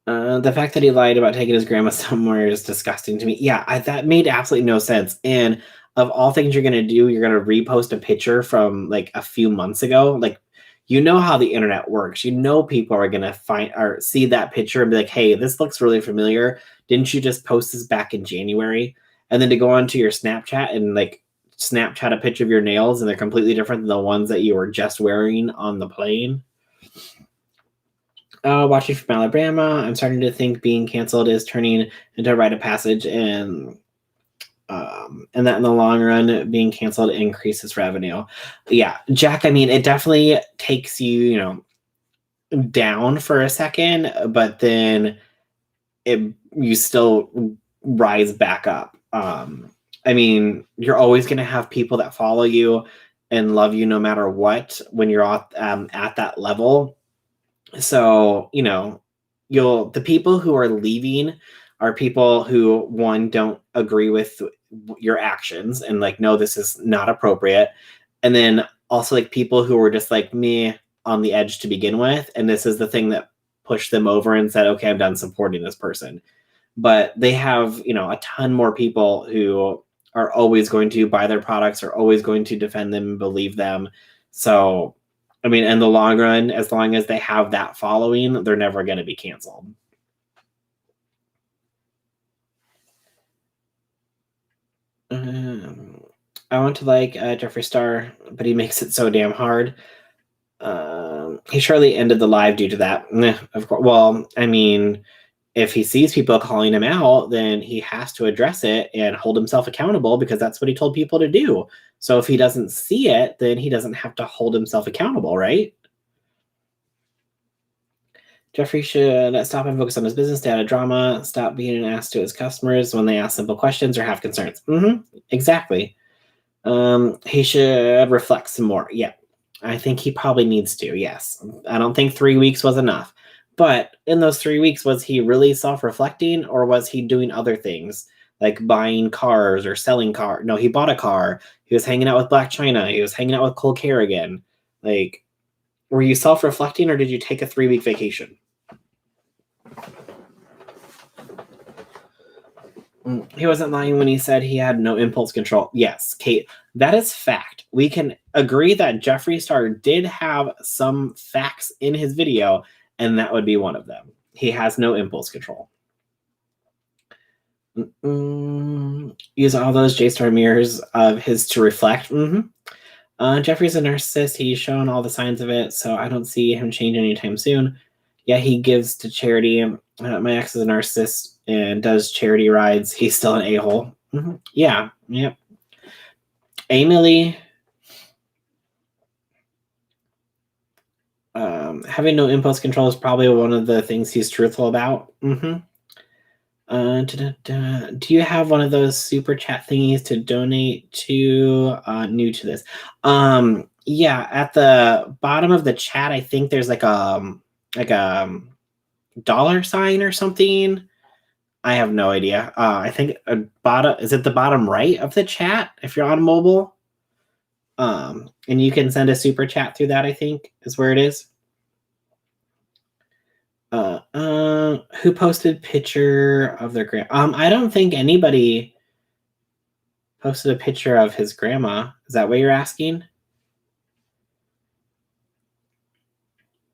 A: The fact that he lied about taking his grandma somewhere is disgusting to me. Yeah, that made absolutely no sense. And of all things you're gonna do, you're gonna repost a picture from like a few months ago. Like, you know how the internet works. You know people are gonna find or see that picture and be like, "Hey, this looks really familiar. Didn't you just post this back in January?" And then to go onto your Snapchat and like Snapchat a picture of your nails and they're completely different than the ones that you were just wearing on the plane. Watching from Alabama, I'm starting to think being canceled is turning into a rite of passage, and that in the long run, being canceled increases revenue. Yeah, Jack. I mean, it definitely takes you, down for a second, but then you still rise back up. I mean, you're always going to have people that follow you and love you no matter what when you're at that level. So, the people who are leaving are people who, one, don't agree with your actions and like, no, this is not appropriate. And then also like people who were just like me on the edge to begin with. And this is the thing that pushed them over and said, okay, I'm done supporting this person. But they have, a ton more people who are always going to buy their products, are always going to defend them and believe them. So, I mean, in the long run, as long as they have that following, they're never going to be canceled. I want to like Jeffree Star, but he makes it so damn hard. He surely ended the live due to that. Of course. Well, I mean, if he sees people calling him out, then he has to address it and hold himself accountable because that's what he told people to do. So if he doesn't see it, then he doesn't have to hold himself accountable, right? Jeffrey should stop and focus on his business, stay out of drama, stop being an ass to his customers when they ask simple questions or have concerns. Exactly. He should reflect some more. Yeah, I think he probably needs to. Yes. I don't think 3 weeks was enough. But in those 3 weeks, was he really self-reflecting or was he doing other things like buying cars or selling cars? No, he bought a car. He was hanging out with Black China. He was hanging out with Cole Kerrigan. Like, were you self-reflecting or did you take a 3-week vacation? He wasn't lying when he said he had no impulse control. Yes, Kate, that is fact. We can agree that Jeffree Star did have some facts in his video, and that would be one of them. He has no impulse control. Use all those JSTAR mirrors of his to reflect. Jeffrey's a narcissist. He's shown all the signs of it, so I don't see him change anytime soon. Yeah, he gives to charity. My ex is a narcissist and does charity rides. He's still an a-hole. Yeah, yep. Emily, having no impulse control is probably one of the things he's truthful about. Do you have one of those super chat thingies to donate to? New to this. Yeah, at the bottom of the chat, I think there's like a dollar sign or something. I have no idea. I think is it the bottom right of the chat if you're on mobile? And you can send a super chat through that, I think, is where it is. Who posted picture of their I don't think anybody posted a picture of his grandma. Is that what you're asking?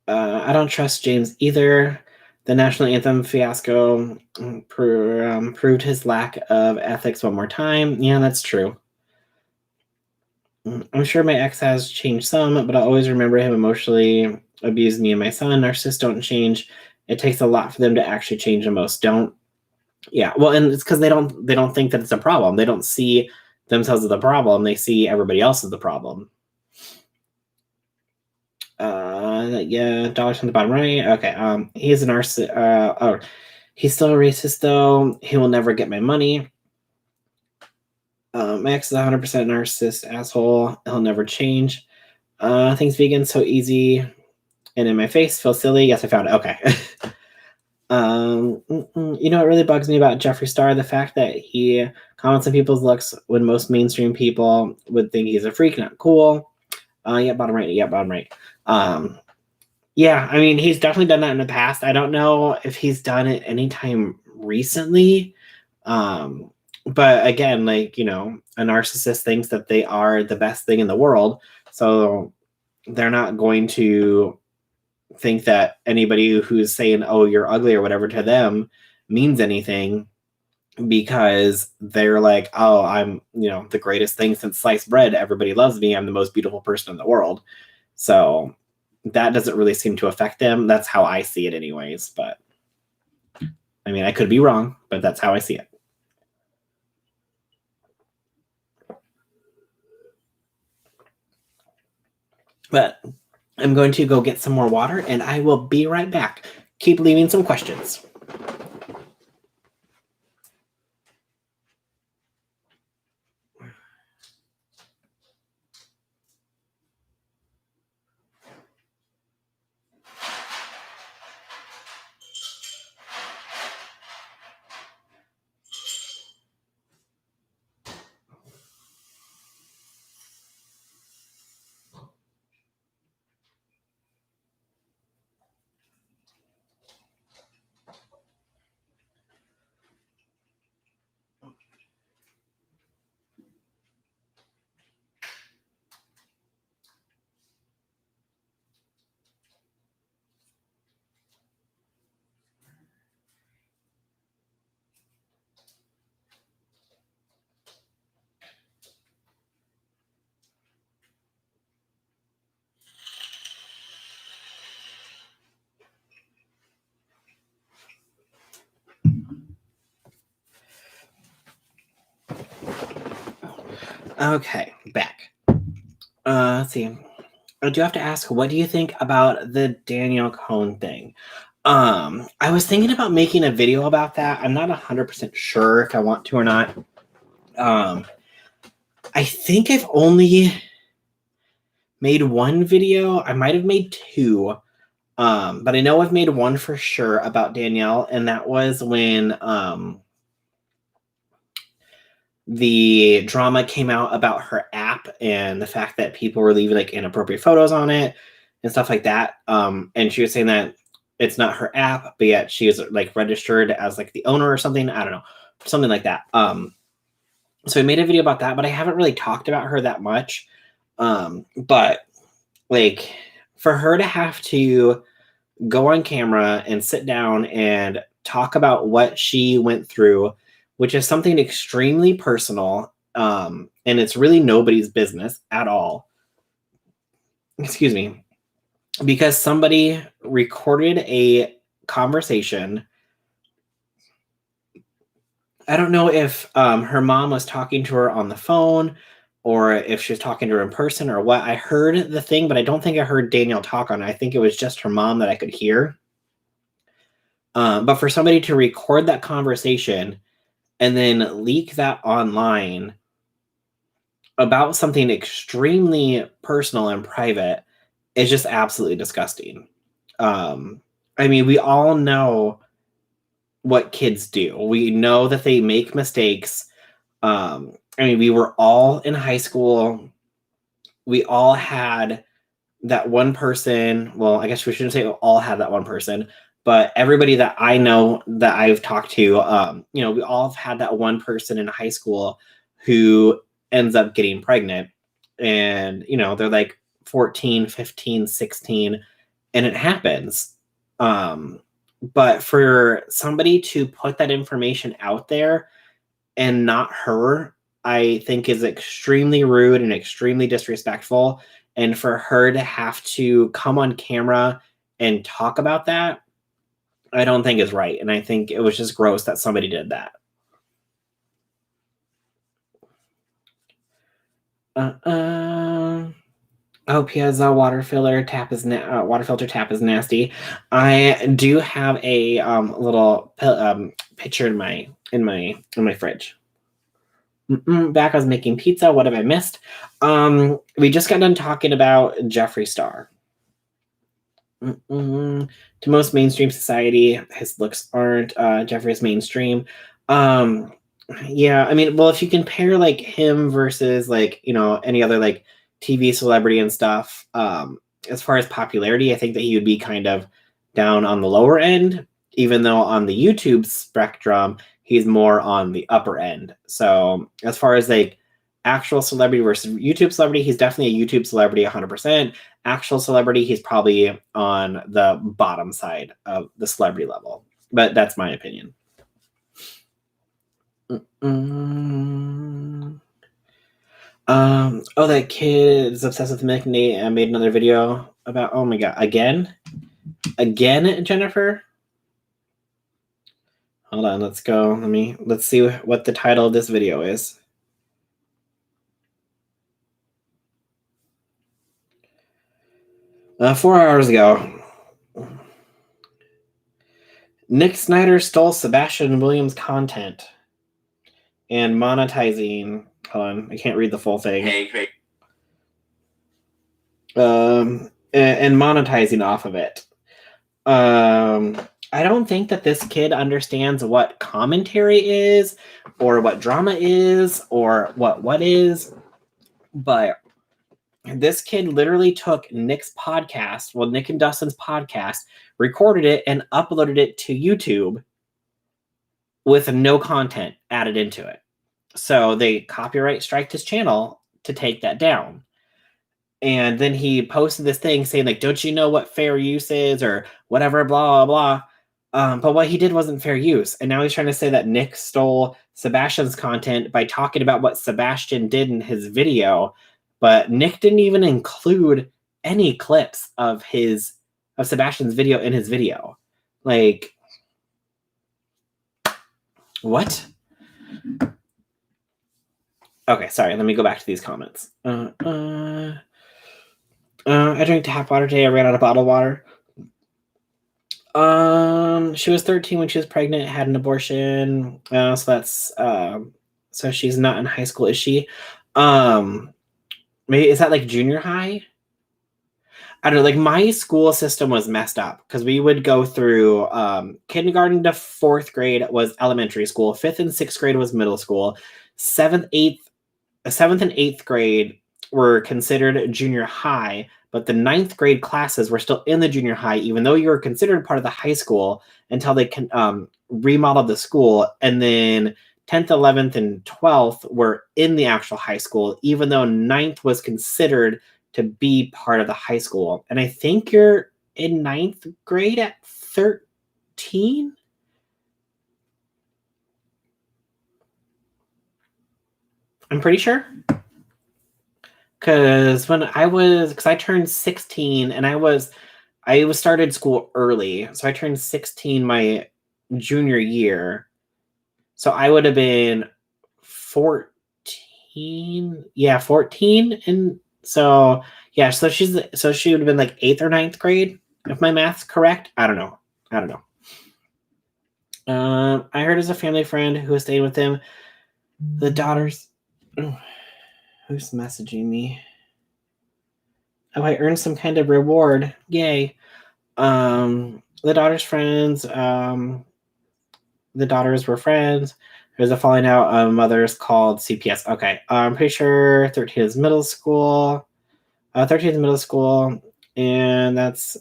A: I don't trust James either. The national anthem fiasco proved his lack of ethics one more time. Yeah, that's true. I'm sure my ex has changed some, but I always remember him emotionally abused me and my son. Narcissists don't change. It takes a lot for them to actually change, and most don't. Yeah, well, and it's because they don't think that it's a problem. They don't see themselves as the problem. They see everybody else as the problem. Yeah, dollars on the bottom right. Okay. He's a narcissist. Oh, he's still a racist though. He will never get my money. My ex is 100% narcissist asshole. He'll never change. Things vegan so easy and in my face. Feel silly. Yes, I found it. Okay. You know what really bugs me about Jeffree Star? The fact that he comments on people's looks when most mainstream people would think he's a freak, not cool. Yeah, bottom right. Yeah, bottom right. Yeah, I mean, he's definitely done that in the past. I don't know if he's done it anytime recently. But again, like, you know, a narcissist thinks that they are the best thing in the world. So they're not going to think that anybody who's saying, oh, you're ugly or whatever to them means anything because they're like, oh, I'm, you know, the greatest thing since sliced bread. Everybody loves me. I'm the most beautiful person in the world. So that doesn't really seem to affect them. That's how I see it anyways. But I mean, I could be wrong, but that's how I see it. But I'm going to go get some more water and I will be right back. Keep leaving some questions. Okay, back. Let's see. I do have to ask, what do you think about the Danielle Cohn thing? I was thinking about making a video about that. I'm not 100% sure if I want to or not. I think I've only made one video. I might have made two. But I know I've made one for sure about Danielle, and that was when the drama came out about her app and the fact that people were leaving like inappropriate photos on it and stuff like that. And she was saying that it's not her app, but yet she is like registered as like the owner or something. I don't know, something like that. So I made a video about that, but I haven't really talked about her that much. But like for her to have to go on camera and sit down and talk about what she went through, which is something extremely personal. And it's really nobody's business at all. Excuse me. Because somebody recorded a conversation. I don't know if her mom was talking to her on the phone or if she was talking to her in person or what. I heard the thing, but I don't think I heard Danielle talk on it. I think it was just her mom that I could hear. But for somebody to record that conversation and then leak that online about something extremely personal and private is just absolutely disgusting. I mean, we all know what kids do. We know that they make mistakes. I mean, we were all in high school. We all had that one person. Well, I guess we shouldn't say all had that one person, But everybody that I know that I've talked to, we all have had that one person in high school who ends up getting pregnant, and they're like 14, 15, 16, and it happens. But for somebody to put that information out there and not her, I think is extremely rude and extremely disrespectful. And for her to have to come on camera and talk about that, I don't think is right. And I think it was just gross that somebody did that. Oh, Piazza water filter tap is water filter tap is nasty. I do have a little picture in my fridge. Back, I was making pizza. What have I missed? We just got done talking about Jeffree Star. To most mainstream society, his looks aren't. Jeffrey's mainstream. Yeah, I mean, well, if you compare like him versus like any other like TV celebrity and stuff, as far as popularity, I think that he would be kind of down on the lower end, even though on the YouTube spectrum, he's more on the upper end. So as far as like actual celebrity versus YouTube celebrity, he's definitely a YouTube celebrity 100%. Actual celebrity, he's probably on the bottom side of the celebrity level. But that's my opinion. That kid is obsessed with Mick Nate and made another video about, oh my god, again, Jennifer. Hold on, let's go. Let's see what the title of this video is. 4 hours ago, Nick Snyder stole Sebastian Williams content and monetizing. Hold on, I can't read the full thing. Hey. And monetizing off of it. I don't think that this kid understands what commentary is, or what drama is, or what is. But this kid literally took Nick's podcast, Nick and Dustin's podcast, recorded it and uploaded it to YouTube with no content added into it. So they copyright striked his channel to take that down. And then he posted this thing saying, like, don't you know what fair use is, or whatever, blah, blah, blah. But what he did wasn't fair use. And now he's trying to say that Nick stole Sebastian's content by talking about what Sebastian did in his video. But Nick didn't even include any clips of Sebastian's video in his video. Like, what? Okay, sorry. Let me go back to these comments. I drank tap water today. I ran out of bottled water. She was 13 when she was pregnant, had an abortion. So that's so she's not in high school, is she? Maybe is that like junior high? I don't know. Like, my school system was messed up because we would go through kindergarten to 4th grade was elementary school, 5th and 6th grade was middle school, 7th and 8th grade were considered junior high, but the 9th grade classes were still in the junior high, even though you were considered part of the high school until they remodeled the school. And then 10th, 11th, and 12th were in the actual high school, even though 9th was considered to be part of the high school. And I think you're in 9th grade at 13? I'm pretty sure. Because I turned 16 and I was started school early. So I turned 16 my junior year. So I would have been 14. Yeah, 14. And so, yeah, so she would have been like 8th or 9th grade, if my math's correct. I don't know. I heard as a family friend who was staying with him, the daughters. Who's messaging me? Oh, I earned some kind of reward. Yay. The daughter's friends. The daughters were friends. There's a falling out. Mother's called CPS. Okay. I'm pretty sure 13 is middle school. 13 is middle school. And that's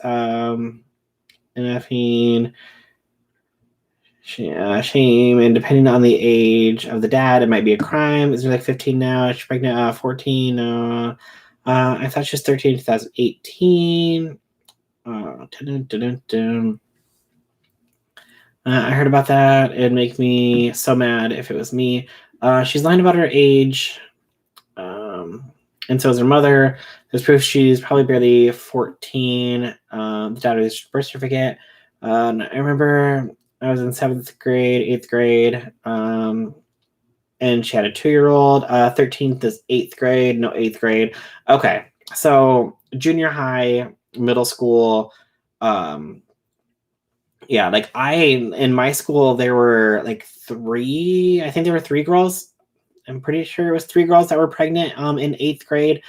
A: NFing, shame, and depending on the age of the dad, it might be a crime. Is there like 15 now? She's pregnant, 14. I thought she was 13 in 2018. I heard about that. It'd make me so mad if it was me. She's lying about her age. And so is her mother. There's proof she's probably barely 14. The daughter's birth certificate. I remember I was in 7th grade, 8th grade, and she had a 2-year-old. 13th is 8th grade, no 8th grade. Okay, so junior high, middle school. Yeah, like in my school, there were like 3, I think there were 3 girls. I'm pretty sure it was 3 girls that were pregnant in 8th grade.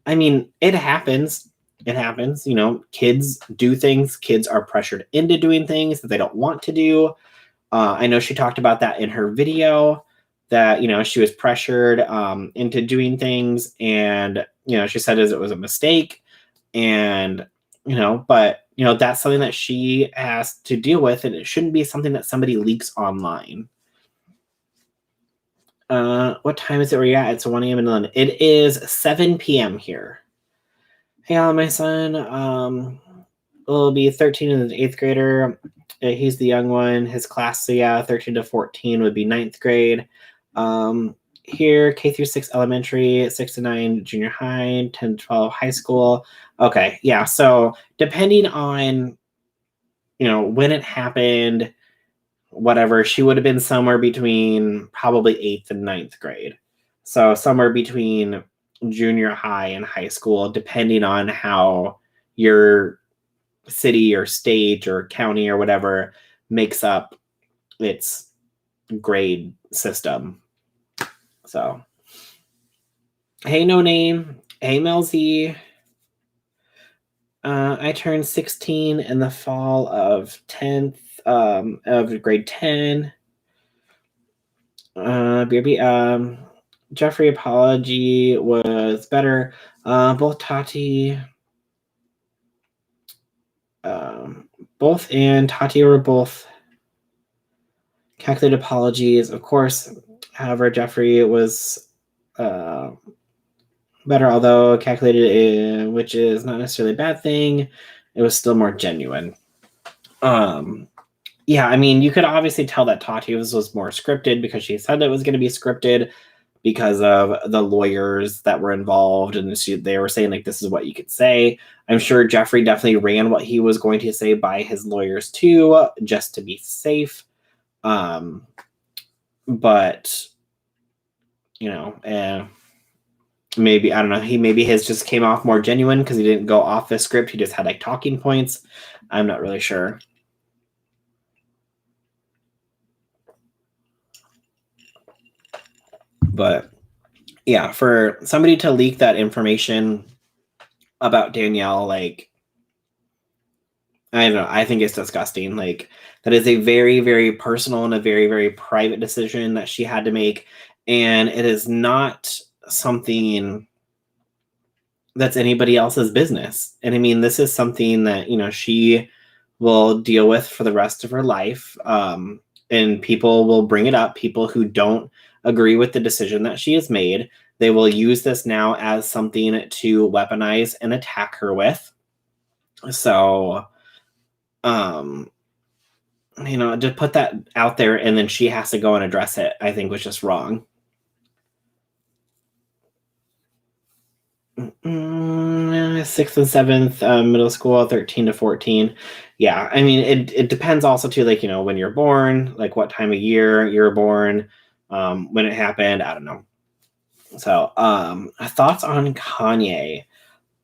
A: I mean, it happens. It happens. Kids do things. Kids are pressured into doing things that they don't want to do. I know she talked about that in her video, that, she was pressured into doing things. And, she said it was a mistake. And, but, that's something that she has to deal with. And it shouldn't be something that somebody leaks online. What time is it where you're at? It's 1 a.m. in London. It is 7 p.m. here. Hey, my son will be 13 and an 8th grader. He's the young one. His class, so yeah, 13 to 14 would be 9th grade. Here, K through 6 elementary, 6 to 9 junior high, 10 to 12 high school. Okay, yeah. So depending on, when it happened, whatever, she would have been somewhere between probably 8th and 9th grade. So somewhere between junior high and high school, depending on how your city or state or county or whatever makes up its grade system. So, hey, no name. Hey, Mel Z. I turned 16 in the fall of 10th of grade 10. Jeffrey apology was better. Both Tati, both and Tati were both calculated apologies. Of course, however, Jeffrey was better, although calculated, which is not necessarily a bad thing. It was still more genuine. Yeah, I mean, you could obviously tell that Tati was more scripted because she said it was going to be scripted because of the lawyers that were involved, and they were saying, like, this is what you could say. I'm sure Jeffrey definitely ran what he was going to say by his lawyers too, just to be safe. But, maybe, I don't know, maybe his just came off more genuine because he didn't go off the script. He just had like talking points. I'm not really sure. But yeah, for somebody to leak that information about Danielle, like, I don't know, I think it's disgusting. Like, that is a very, very personal and a very, very private decision that she had to make. And it is not something that's anybody else's business. And I mean, this is something that, she will deal with for the rest of her life. And people will bring it up. People who don't agree with the decision that she has made, they will use this now as something to weaponize and attack her with. So, to put that out there and then she has to go and address it, I think was just wrong. 6th and 7th, middle school, 13 to 14. Yeah, I mean, it depends also too, like, when you're born, like what time of year you're born, when it happened, I don't know. So, thoughts on Kanye?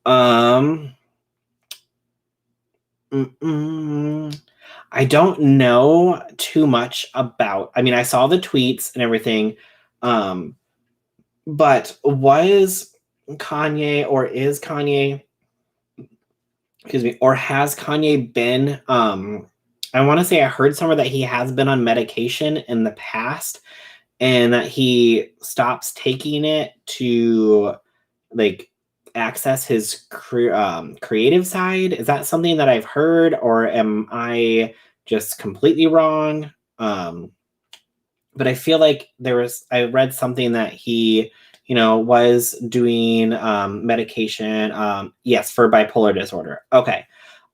A: I don't know too much about. I mean, I saw the tweets and everything, but was Kanye or is Kanye? Excuse me, or has Kanye been? I want to say I heard somewhere that he has been on medication in the past, and that he stops taking it to, like, access his creative side. Is that something that I've heard, or am I just completely wrong? But I feel like I read something that he, was doing medication. Yes, for bipolar disorder. Okay.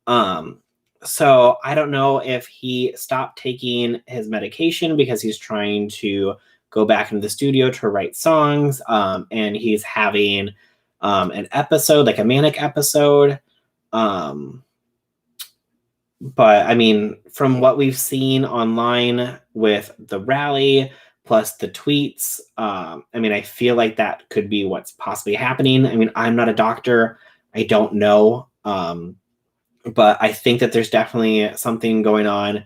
A: Um, so I don't know if he stopped taking his medication because he's trying to go back into the studio to write songs. And he's having an episode, like a manic episode. But I mean, from what we've seen online with the rally plus the tweets, I mean, I feel like that could be what's possibly happening. I mean, I'm not a doctor, I don't know. But I think that there's definitely something going on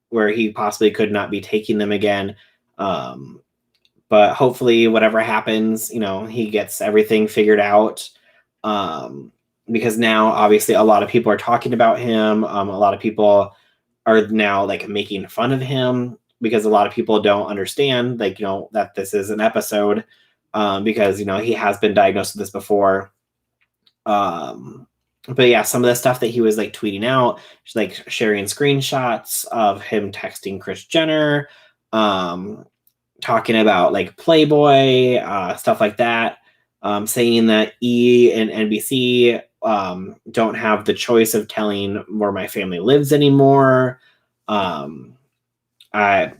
A: where he possibly could not be taking them again. But hopefully, whatever happens, he gets everything figured out. Because now, obviously, a lot of people are talking about him. A lot of people are now like making fun of him because a lot of people don't understand, like, that this is an episode, because, he has been diagnosed with this before. But yeah, some of the stuff that he was like tweeting out, like sharing screenshots of him texting Kris Jenner, talking about like Playboy, stuff like that, saying that E and NBC don't have the choice of telling where my family lives anymore. I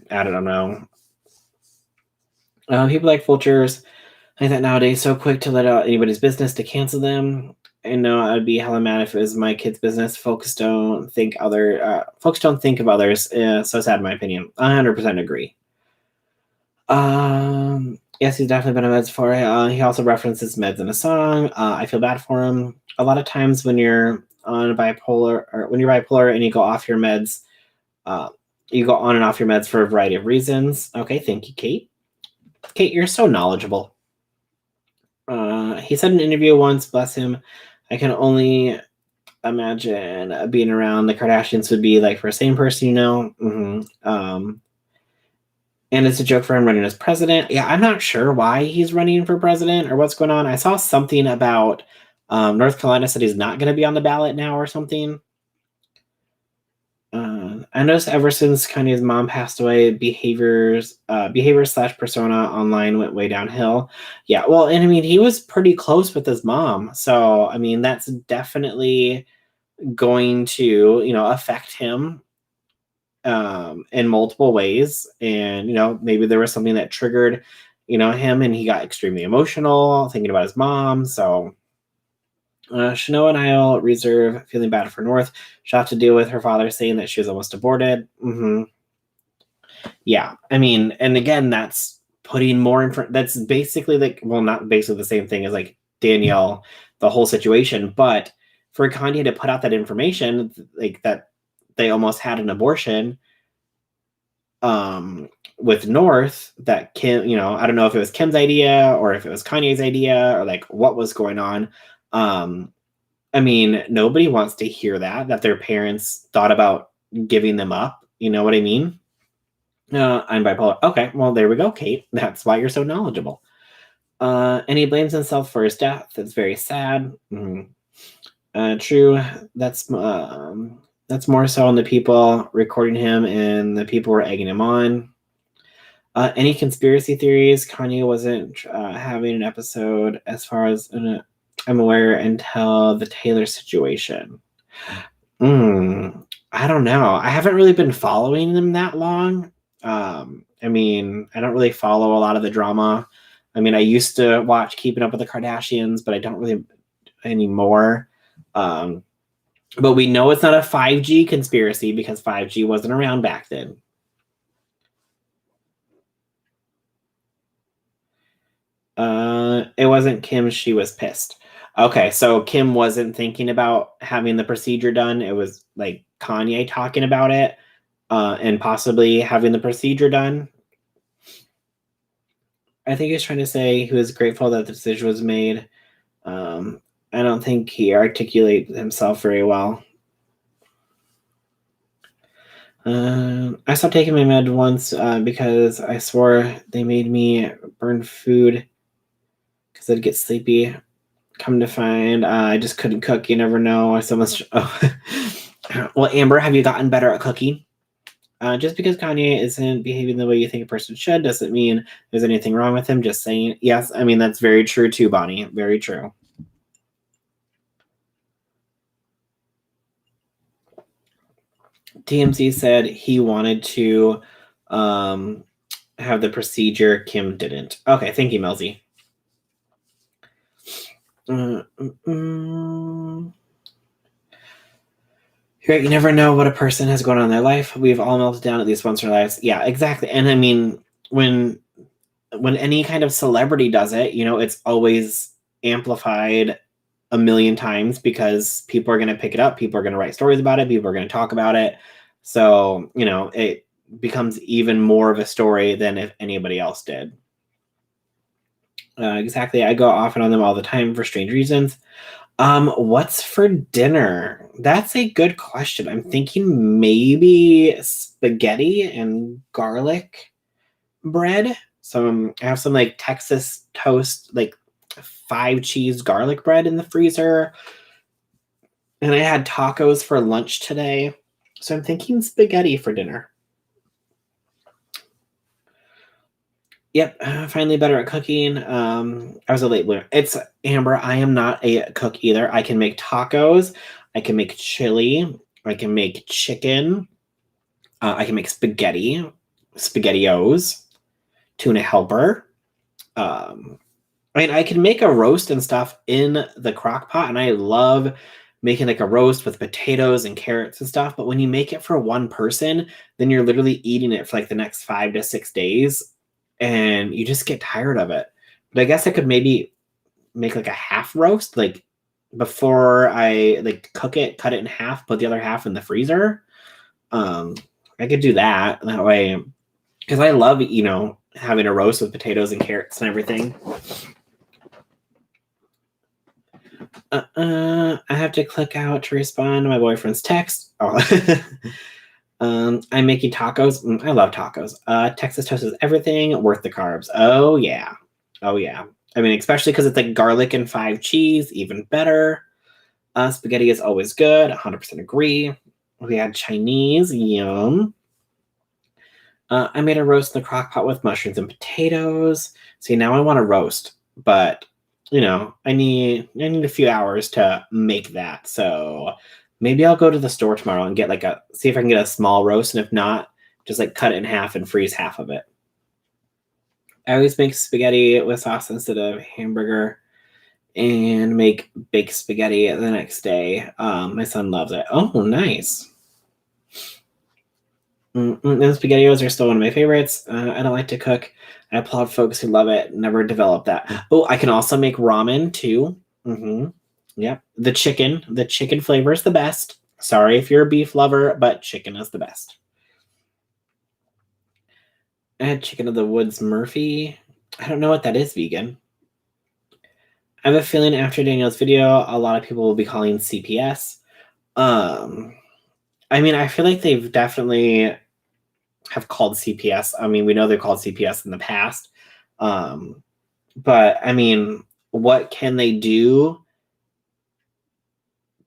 A: don't know. People like vultures. I think that nowadays so quick to let out anybody's business to cancel them. I know I'd be hella mad if it was my kid's business. Folks don't think of others. So sad, in my opinion. 100% agree. Yes, he's definitely been on meds for it. He also references meds in a song. I feel bad for him. A lot of times when you're on bipolar, or when you're bipolar and you go off your meds, you go on and off your meds for a variety of reasons. Okay, thank you, Kate. Kate, you're so knowledgeable. He said in an interview once, bless him, I can only imagine being around the Kardashians would be like for a sane person, Mm-hmm. And it's a joke for him running as president. Yeah, I'm not sure why he's running for president or what's going on. I saw something about North Carolina said he's not going to be on the ballot now or something. I noticed ever since Kanye's mom passed away, behavior / persona online went way downhill. Yeah, well, and I mean, he was pretty close with his mom. So, I mean, that's definitely going to, affect him in multiple ways. And, maybe there was something that triggered, him, and he got extremely emotional thinking about his mom. So, Shanoa and I'll reserve feeling bad for North. She'll have to deal with her father saying that she was almost aborted. Mm-hmm. Yeah, I mean, and again, that's putting more that's basically like, well, not basically the same thing as like Danielle, the whole situation, but for Kanye to put out that information, like that they almost had an abortion, with North, that Kim, I don't know if it was Kim's idea or if it was Kanye's idea or like what was going on. I mean, nobody wants to hear that their parents thought about giving them up. You know what I mean? I'm bipolar. Okay, well, there we go, Kate. That's why you're so knowledgeable. And he blames himself for his death. It's very sad. True. That's more so on the people recording him and the people who are egging him on. Any conspiracy theories? Kanye wasn't having an episode, as far as I'm aware, until the Taylor situation. I don't know. I haven't really been following them that long. I mean, I don't really follow a lot of the drama. I mean, I used to watch Keeping Up with the Kardashians, but I don't really anymore. But we know it's not a 5G conspiracy because 5G wasn't around back then. It wasn't Kim. She was pissed. Okay, so Kim wasn't thinking about having the procedure done. It was like Kanye talking about it, and possibly having the procedure done. I think he's trying to say he was grateful that the decision was made. I don't think he articulated himself very well. I stopped taking my med once because I swore they made me burn food because I'd get sleepy. Come to find, I just couldn't cook. You never know. I so much. Oh. Well, Amber, have you gotten better at cooking? Just because Kanye isn't behaving the way you think a person should doesn't mean there's anything wrong with him. Just saying. Yes, I mean, that's very true too, Bonnie. Very true. TMZ said he wanted to have the procedure. Kim didn't. Okay, thank you, Melzy. You never know what a person has going on in their life. We've all melted down at least once in our lives. Yeah, exactly. And I mean, when any kind of celebrity does it, it's always amplified a million times because people are going to pick it up. People are going to write stories about it. People are going to talk about it. So, it becomes even more of a story than if anybody else did. Exactly. I go off and on them all the time for strange reasons. What's for dinner? That's a good question. I'm thinking maybe spaghetti and garlic bread. So I have some like Texas toast, like 5 cheese garlic bread in the freezer. And I had tacos for lunch today. So I'm thinking spaghetti for dinner. Yep, finally better at cooking. I was a late bloomer. It's Amber. I am not a cook either. I can make tacos. I can make chili. I can make chicken. I can make spaghetti, spaghettios, tuna helper. I can make a roast and stuff in the crock pot, and I love making like a roast with potatoes and carrots and stuff. But when you make it for one person, then you're literally eating it for like the next 5 to 6 days, and you just get tired of it. But I guess I could maybe make like a half roast, like before I like cook it, cut it in half, put the other half in the freezer. I could do that way because I love having a roast with potatoes and carrots and everything. I have to click out to respond to my boyfriend's text. Oh. I'm making tacos. I love tacos. Texas toast is everything, worth the carbs. Oh yeah. Oh yeah. I mean, especially because it's like garlic and 5 cheese, even better. Spaghetti is always good. 100% agree. We had Chinese. Yum. I made a roast in the crock pot with mushrooms and potatoes. See, now I want to roast, but I need a few hours to make that. So maybe I'll go to the store tomorrow and get see if I can get a small roast, and if not, just like cut it in half and freeze half of it. I always make spaghetti with sauce instead of hamburger, and make baked spaghetti the next day. My son loves it. Oh, nice. And SpaghettiOs are still one of my favorites. I don't like to cook. I applaud folks who love it. Never developed that. Oh, I can also make ramen too. Yep. The chicken flavor is the best. Sorry if you're a beef lover, but chicken is the best. I had chicken of the woods Murphy. I don't know what that is, vegan. I have a feeling after Danielle's video, a lot of people will be calling CPS. I mean, I feel like they've definitely have called CPS. I mean, we know they've called CPS in the past. But I mean, what can they do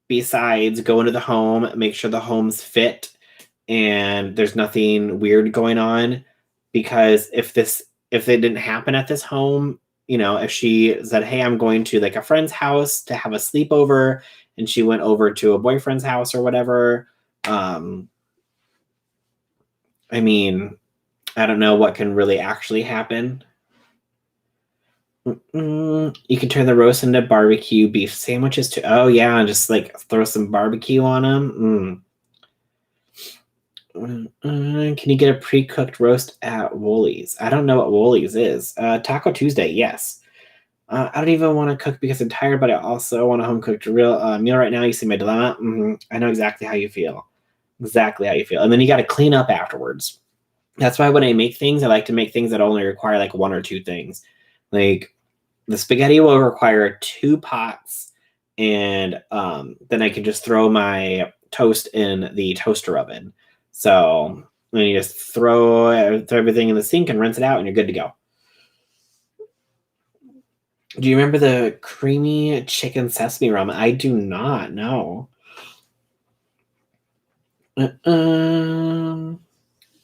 A: besides go into the home, make sure the home's fit and there's nothing weird going on? Because if it didn't happen at this home, if she said, hey, I'm going to like a friend's house to have a sleepover, and she went over to a boyfriend's house or whatever, I mean, I don't know what can really actually happen. You can turn the roast into barbecue beef sandwiches too. Oh yeah, and just like throw some barbecue on them. Can you get a pre-cooked roast at Woolies? I don't know what Woolies is. Taco Tuesday, yes. I don't even want to cook because I'm tired, but I also want a home-cooked real meal right now. You see my dilemma? I know exactly how you feel. Exactly how you feel. And then you got to clean up afterwards. That's why when I make things, I like to make things that only require like 1 or 2 things. Like the spaghetti will require 2 pots, and then I can just throw my toast in the toaster oven. So then you just throw everything in the sink and rinse it out, and you're good to go. Do you remember the creamy chicken sesame ramen? I do not know. Um,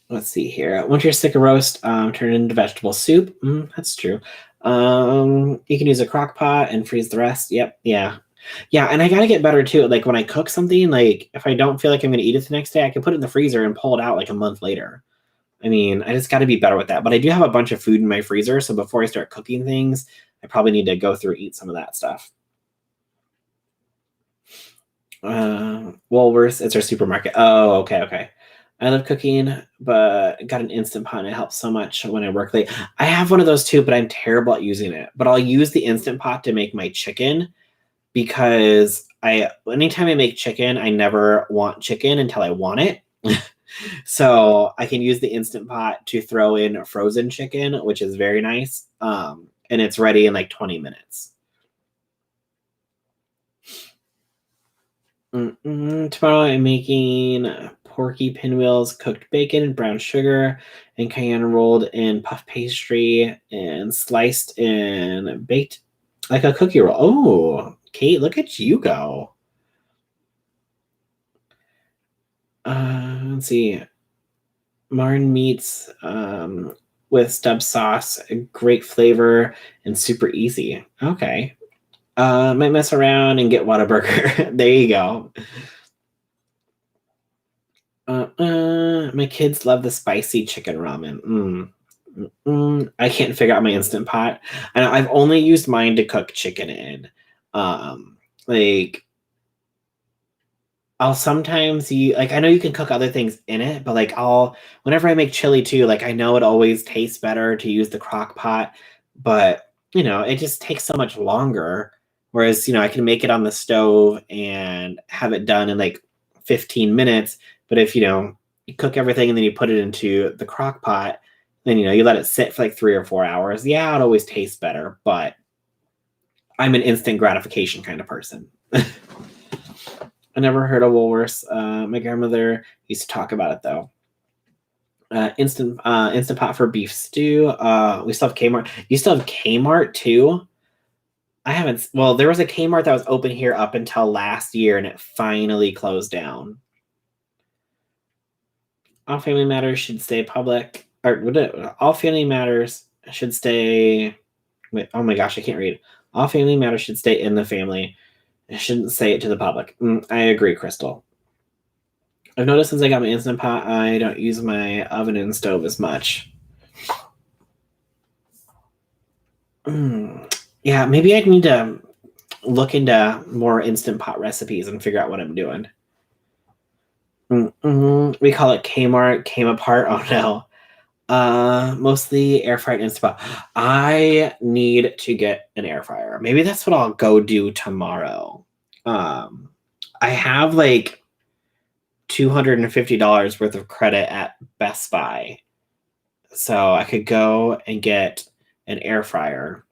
A: let's see here. Winter sticker roast, turn it into vegetable soup. That's true. You can use a crock pot and freeze the rest. Yep, yeah. Yeah, and I gotta get better too. Like when I cook something, like if I don't feel like I'm gonna eat it the next day, I can put it in the freezer and pull it out like a month later. I mean, I just gotta be better with that. But I do have a bunch of food in my freezer, so before I start cooking things, I probably need to go through and eat some of that stuff. Woolworths, it's our supermarket. Oh, okay, okay. I love cooking, but got an instant pot and it helps so much when I work late. I have one of those too, but I'm terrible at using it. But I'll use the instant pot to make my chicken because I anytime I make chicken, I never want chicken until I want it. So I can use the instant pot to throw in frozen chicken, which is very nice. And it's ready in like 20 minutes. Tomorrow I'm making porky pinwheels, cooked bacon, brown sugar, and cayenne rolled in puff pastry and sliced and baked like a cookie roll. Oh, Kate, look at you go. Let's see. Marn meats with stub sauce, great flavor, and super easy. Okay. Might mess around and get Whataburger. There you go. My kids love the spicy chicken ramen. I can't figure out my instant pot, and I've only used mine to cook chicken in. Like I'll sometimes like I know you can cook other things in it, but like I'll whenever I make chili too, like I know it always tastes better to use the crock pot, but it just takes so much longer. Whereas, I can make it on the stove and have it done in like 15 minutes. But if you cook everything and then you put it into the crock pot, then you let it sit for like 3 or 4 hours. Yeah, it always tastes better, but I'm an instant gratification kind of person. I never heard of Woolworths. My grandmother used to talk about it though. Instant pot for beef stew. We still have Kmart. You still have Kmart too? I haven't. Well, there was a Kmart that was open here up until last year, and it finally closed down. All family matters should stay public. Or all family matters should stay. Wait, oh my gosh, I can't read. All family matters should stay in the family. I shouldn't say it to the public. I agree, Crystal. I've noticed since I got my Instant Pot, I don't use my oven and stove as much. Yeah, maybe I need to look into more Instant Pot recipes and figure out what I'm doing. We call it Kmart, came apart. Oh no. Mostly air fried Instant Pot. I need to get an air fryer. Maybe that's what I'll go do tomorrow. I have like $250 worth of credit at Best Buy. So I could go and get an air fryer.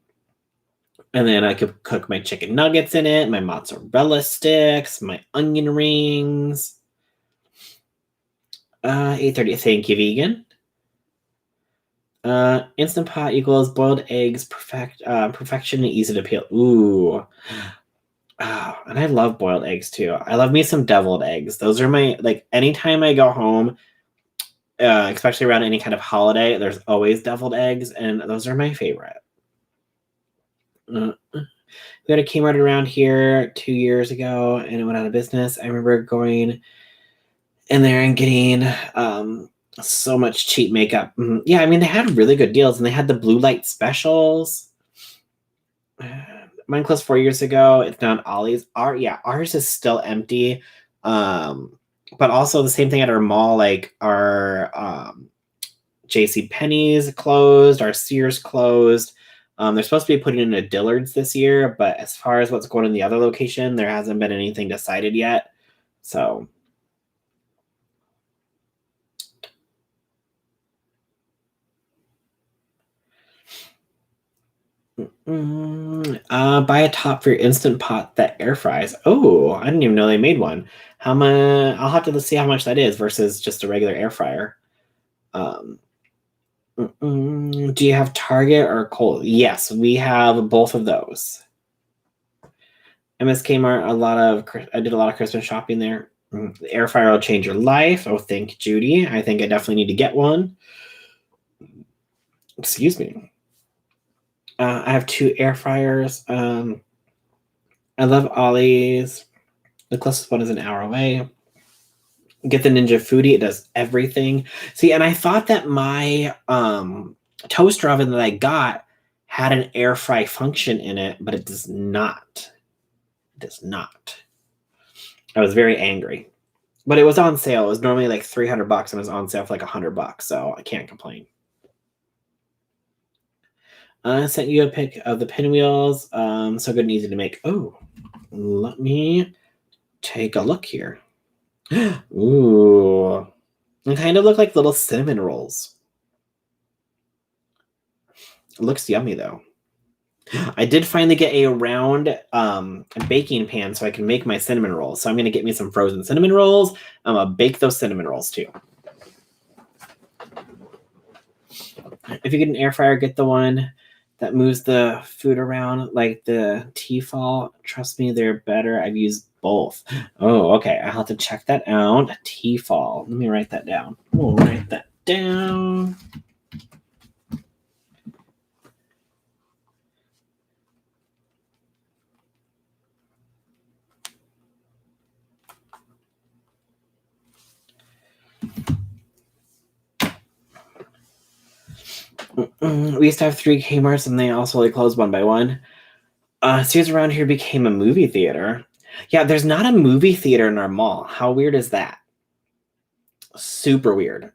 A: And then I could cook my chicken nuggets in it, my mozzarella sticks, my onion rings. 8:30. Thank you, vegan. Instant pot equals boiled eggs, perfection and easy to peel. Ooh. Oh, and I love boiled eggs too. I love me some deviled eggs. Those are my anytime I go home, especially around any kind of holiday, there's always deviled eggs, and those are my favorite. We had a Kmart around here 2 years ago, and it went out of business. I remember going in there and getting so much cheap makeup. Yeah, I mean they had really good deals, and they had the blue light specials. Mine closed 4 years ago. It's down Ollie's. Ours is still empty. But also the same thing at our mall, like our JC Penney's closed, our Sears closed. They're supposed to be putting in a Dillard's this year, but as far as what's going in the other location, there hasn't been anything decided yet. So buy a top for your Instant Pot that air fries. Oh, I didn't even know they made one. How much? I'll have to see how much that is versus just a regular air fryer. Do you have Target or Kohl's? Yes, we have both of those. MS Kmart, I did a lot of Christmas shopping there. The air fryer will change your life. Oh, thank you, Judy. I think I definitely need to get one. Excuse me. I have 2 air fryers. I love Ollie's. The closest one is an hour away. Get the Ninja Foodie. It does everything. See, and I thought that my toaster oven that I got had an air fry function in it, but it does not. It does not. I was very angry. But it was on sale. It was normally like $300 and it was on sale for like $100, so I can't complain. I sent you a pic of the pinwheels. So good and easy to make. Oh, let me take a look here. Ooh. They kind of look like little cinnamon rolls. It looks yummy though. I did finally get a round baking pan so I can make my cinnamon rolls. So I'm going to get me some frozen cinnamon rolls. I'm going to bake those cinnamon rolls too. If you get an air fryer, get the one that moves the food around like the Tefal. Trust me, they're better. I've used both. Oh, okay. I'll have to check that out. Tefal. Let me write that down. We'll write that down. We used to have 3 Kmarts and they also like closed one by one. Sears around here became a movie theater. Yeah, there's not a movie theater in our mall. How weird is that? Super weird.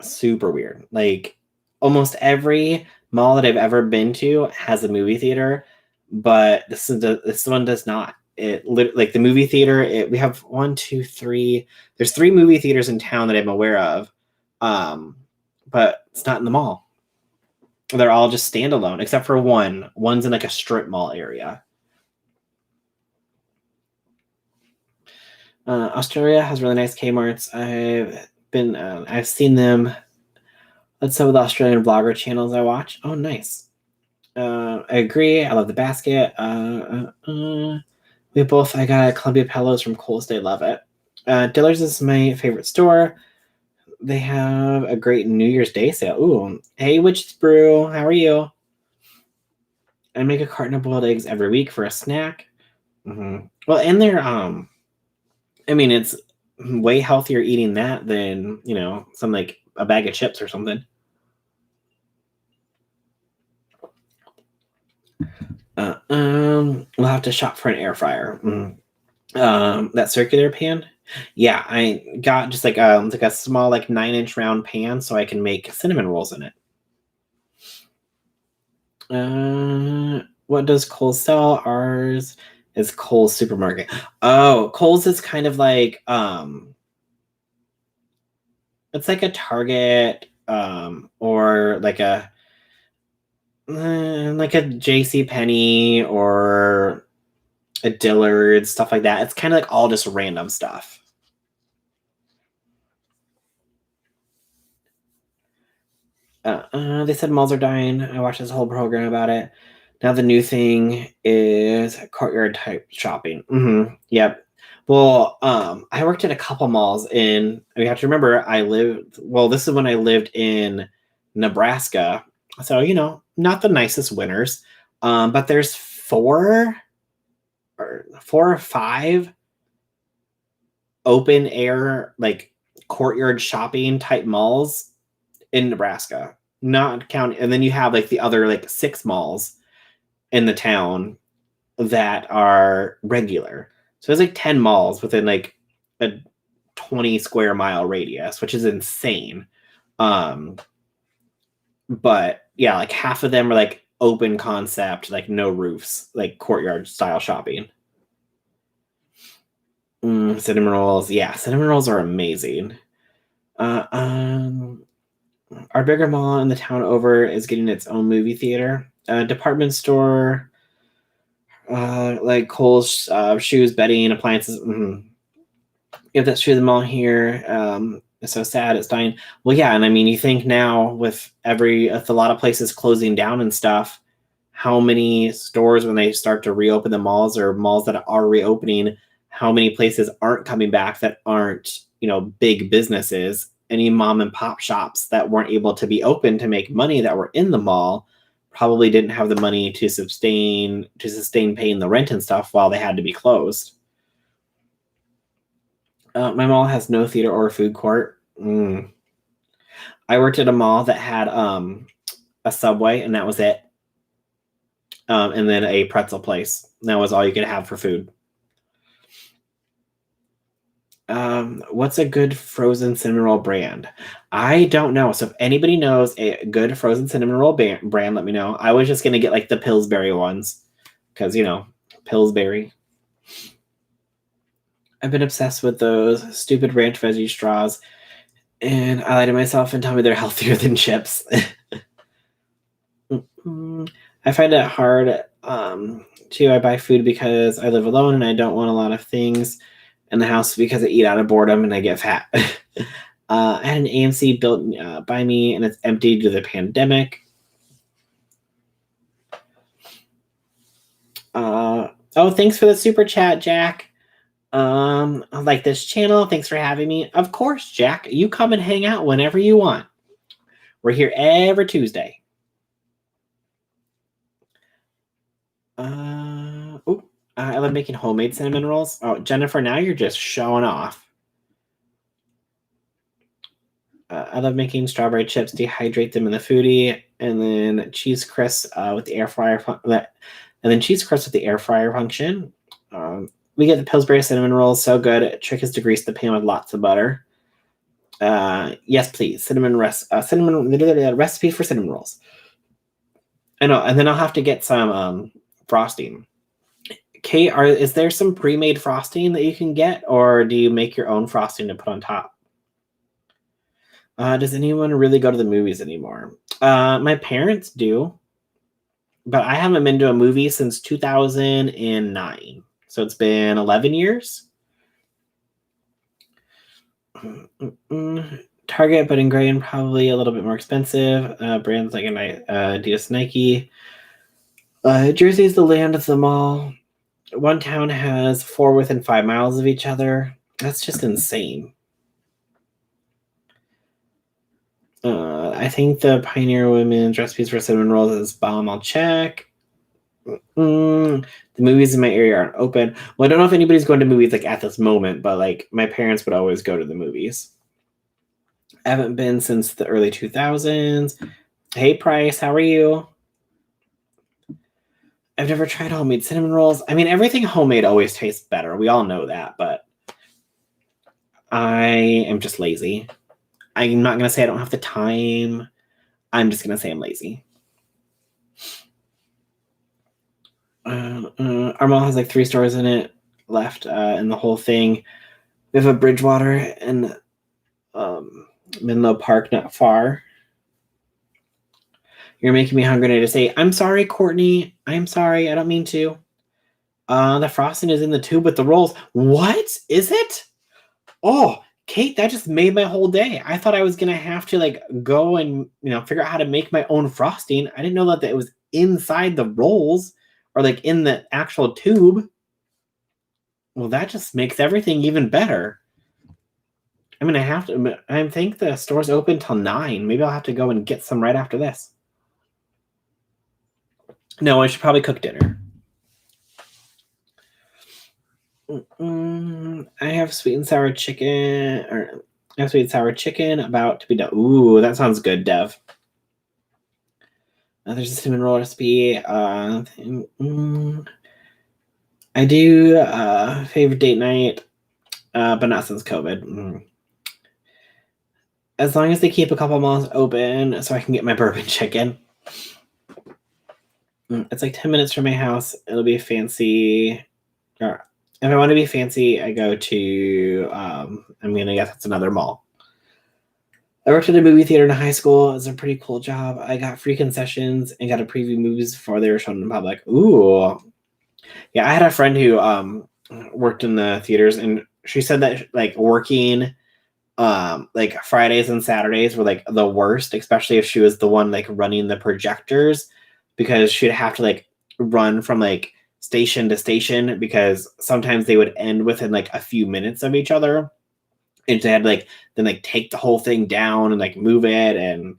A: Super weird. Like almost every mall that I've ever been to has a movie theater, but this one does not. Like the movie theater. We have 1, 2, 3. There's 3 movie theaters in town that I'm aware of, but it's not in the mall. They're all just standalone, except for one. One's in like a strip mall area. Australia has really nice Kmarts. I've seen them on some of the Australian vlogger channels I watch. Oh, nice. I agree. I love the basket. I got Columbia pillows from Kohl's. They love it. Dillard's is my favorite store. They have a great New Year's Day sale. Ooh, hey, Witch's Brew, how are you? I make a carton of boiled eggs every week for a snack. Mm-hmm. Well, and they're I mean, it's way healthier eating that than some like a bag of chips or something. We'll have to shop for an air fryer. That circular pan. Yeah, I got just like a small like 9-inch round pan so I can make cinnamon rolls in it. What does Kohl's sell? Ours is Kohl's supermarket. Oh, Kohl's is kind of like it's like a Target or like a J.C. Penney or a Dillard, stuff like that. It's kind of like all just random stuff. They said malls are dying. I watched this whole program about it. Now the new thing is courtyard type shopping. Mm-hmm. Yep. Well, I worked at a couple malls you have to remember this is when I lived in Nebraska. So, not the nicest winters. But there's 4 or 5 open air, like courtyard shopping type malls in Nebraska, not counting. And then you have like the other like 6 malls in the town that are regular. So there's like 10 malls within like a 20 square mile radius, which is insane. But yeah, like half of them are like open concept, like no roofs, like courtyard style shopping. Cinnamon rolls. Yeah, cinnamon rolls are amazing. Our bigger mall in the town over is getting its own movie theater. Department store, like Kohl's, shoes, bedding, appliances. If that's true, the mall here It's so sad. It's dying. Well, yeah, and I mean, you think now with a lot of places closing down and stuff, how many stores when they start to reopen the malls or malls that are reopening, how many places aren't coming back that aren't, big businesses, any mom and pop shops that weren't able to be open to make money that were in the mall probably didn't have the money to sustain paying the rent and stuff while they had to be closed. My mall has no theater or food court. I worked at a mall that had a Subway, and that was it. And then a pretzel place. That was all you could have for food. What's a good frozen cinnamon roll brand? I don't know. So if anybody knows a good frozen cinnamon roll brand, let me know. I was just gonna get like the Pillsbury ones because Pillsbury. I've been obsessed with those stupid ranch veggie straws, and I lie to myself and tell me they're healthier than chips. I find it hard too. I buy food because I live alone and I don't want a lot of things in the house because I eat out of boredom and I get fat. I had an AMC built by me and it's empty due to the pandemic. Thanks for the super chat, Jack. I like this channel. Thanks for having me. Of course, Jack. You come and hang out whenever you want. We're here every Tuesday. I love making homemade cinnamon rolls. Oh, Jennifer, now you're just showing off. I love making strawberry chips, dehydrate them in the foodie, and then cheese crisps with the air fryer. And then cheese crisps with the air fryer function. We get the Pillsbury cinnamon rolls. So good. Trick is to grease the pan with lots of butter. Yes, please. Cinnamon recipe for cinnamon rolls. I know, and then I'll have to get some frosting. Kate, is there some pre-made frosting that you can get, or do you make your own frosting to put on top? Does anyone really go to the movies anymore? My parents do, but I haven't been to a movie since 2009. So it's been 11 years. Target, but in gray and probably a little bit more expensive. Brands like Adidas, Nike. Jersey is the land of them all. One town has 4 within 5 miles of each other. That's just insane. I think the Pioneer Women's recipes for cinnamon rolls is bomb. I'll check. The movies in my area aren't open. Well, I don't know if anybody's going to movies like at this moment, but like my parents would always go to the movies. I haven't been since the early 2000s. Hey, Price, how are you? I've never tried homemade cinnamon rolls. I mean, everything homemade always tastes better. We all know that, but I am just lazy. I'm not going to say I don't have the time. I'm just going to say I'm lazy. Our mall has like 3 stores in it left in the whole thing. We have a Bridgewater and Menlo Park not far. You're making me hungry to say, I'm sorry, Courtney. I'm sorry. I don't mean to. The frosting is in the tube with the rolls. What? Is it? Oh, Kate, that just made my whole day. I thought I was going to have to like go and, figure out how to make my own frosting. I didn't know that it was inside the rolls or like in the actual tube. Well, that just makes everything even better. I'm going to have to, I think the store's open till 9. Maybe I'll have to go and get some right after this. No, I should probably cook dinner. I have sweet and sour chicken, about to be done. Ooh, that sounds good, Dev. There's a cinnamon roll recipe. I do favorite date night, but not since COVID. As long as they keep a couple malls open so I can get my bourbon chicken. It's like 10 minutes from my house. It'll be fancy. If I want to be fancy, I go to, I'm going to guess it's another mall. I worked at a movie theater in high school. It was a pretty cool job. I got free concessions and got to preview movies before they were shown in public. Ooh. Yeah, I had a friend who worked in the theaters, and she said that like working like Fridays and Saturdays were like the worst, especially if she was the one like running the projectors, because she'd have to like run from like station to station, because sometimes they would end within like a few minutes of each other, and they had to, like, then like take the whole thing down and like move it. And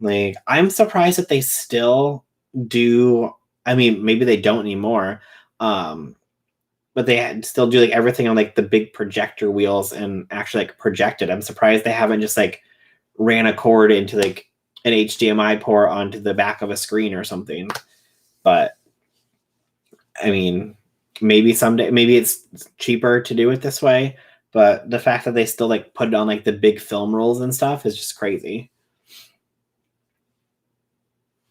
A: like, I'm surprised that they still do. I mean, maybe they don't anymore. Um, but they still do like everything on like the big projector wheels and actually like project it. I'm surprised they haven't just like ran a cord into like an HDMI port onto the back of a screen or something. But I mean, maybe someday, maybe it's cheaper to do it this way. But the fact that they still like put it on like the big film rolls and stuff is just crazy.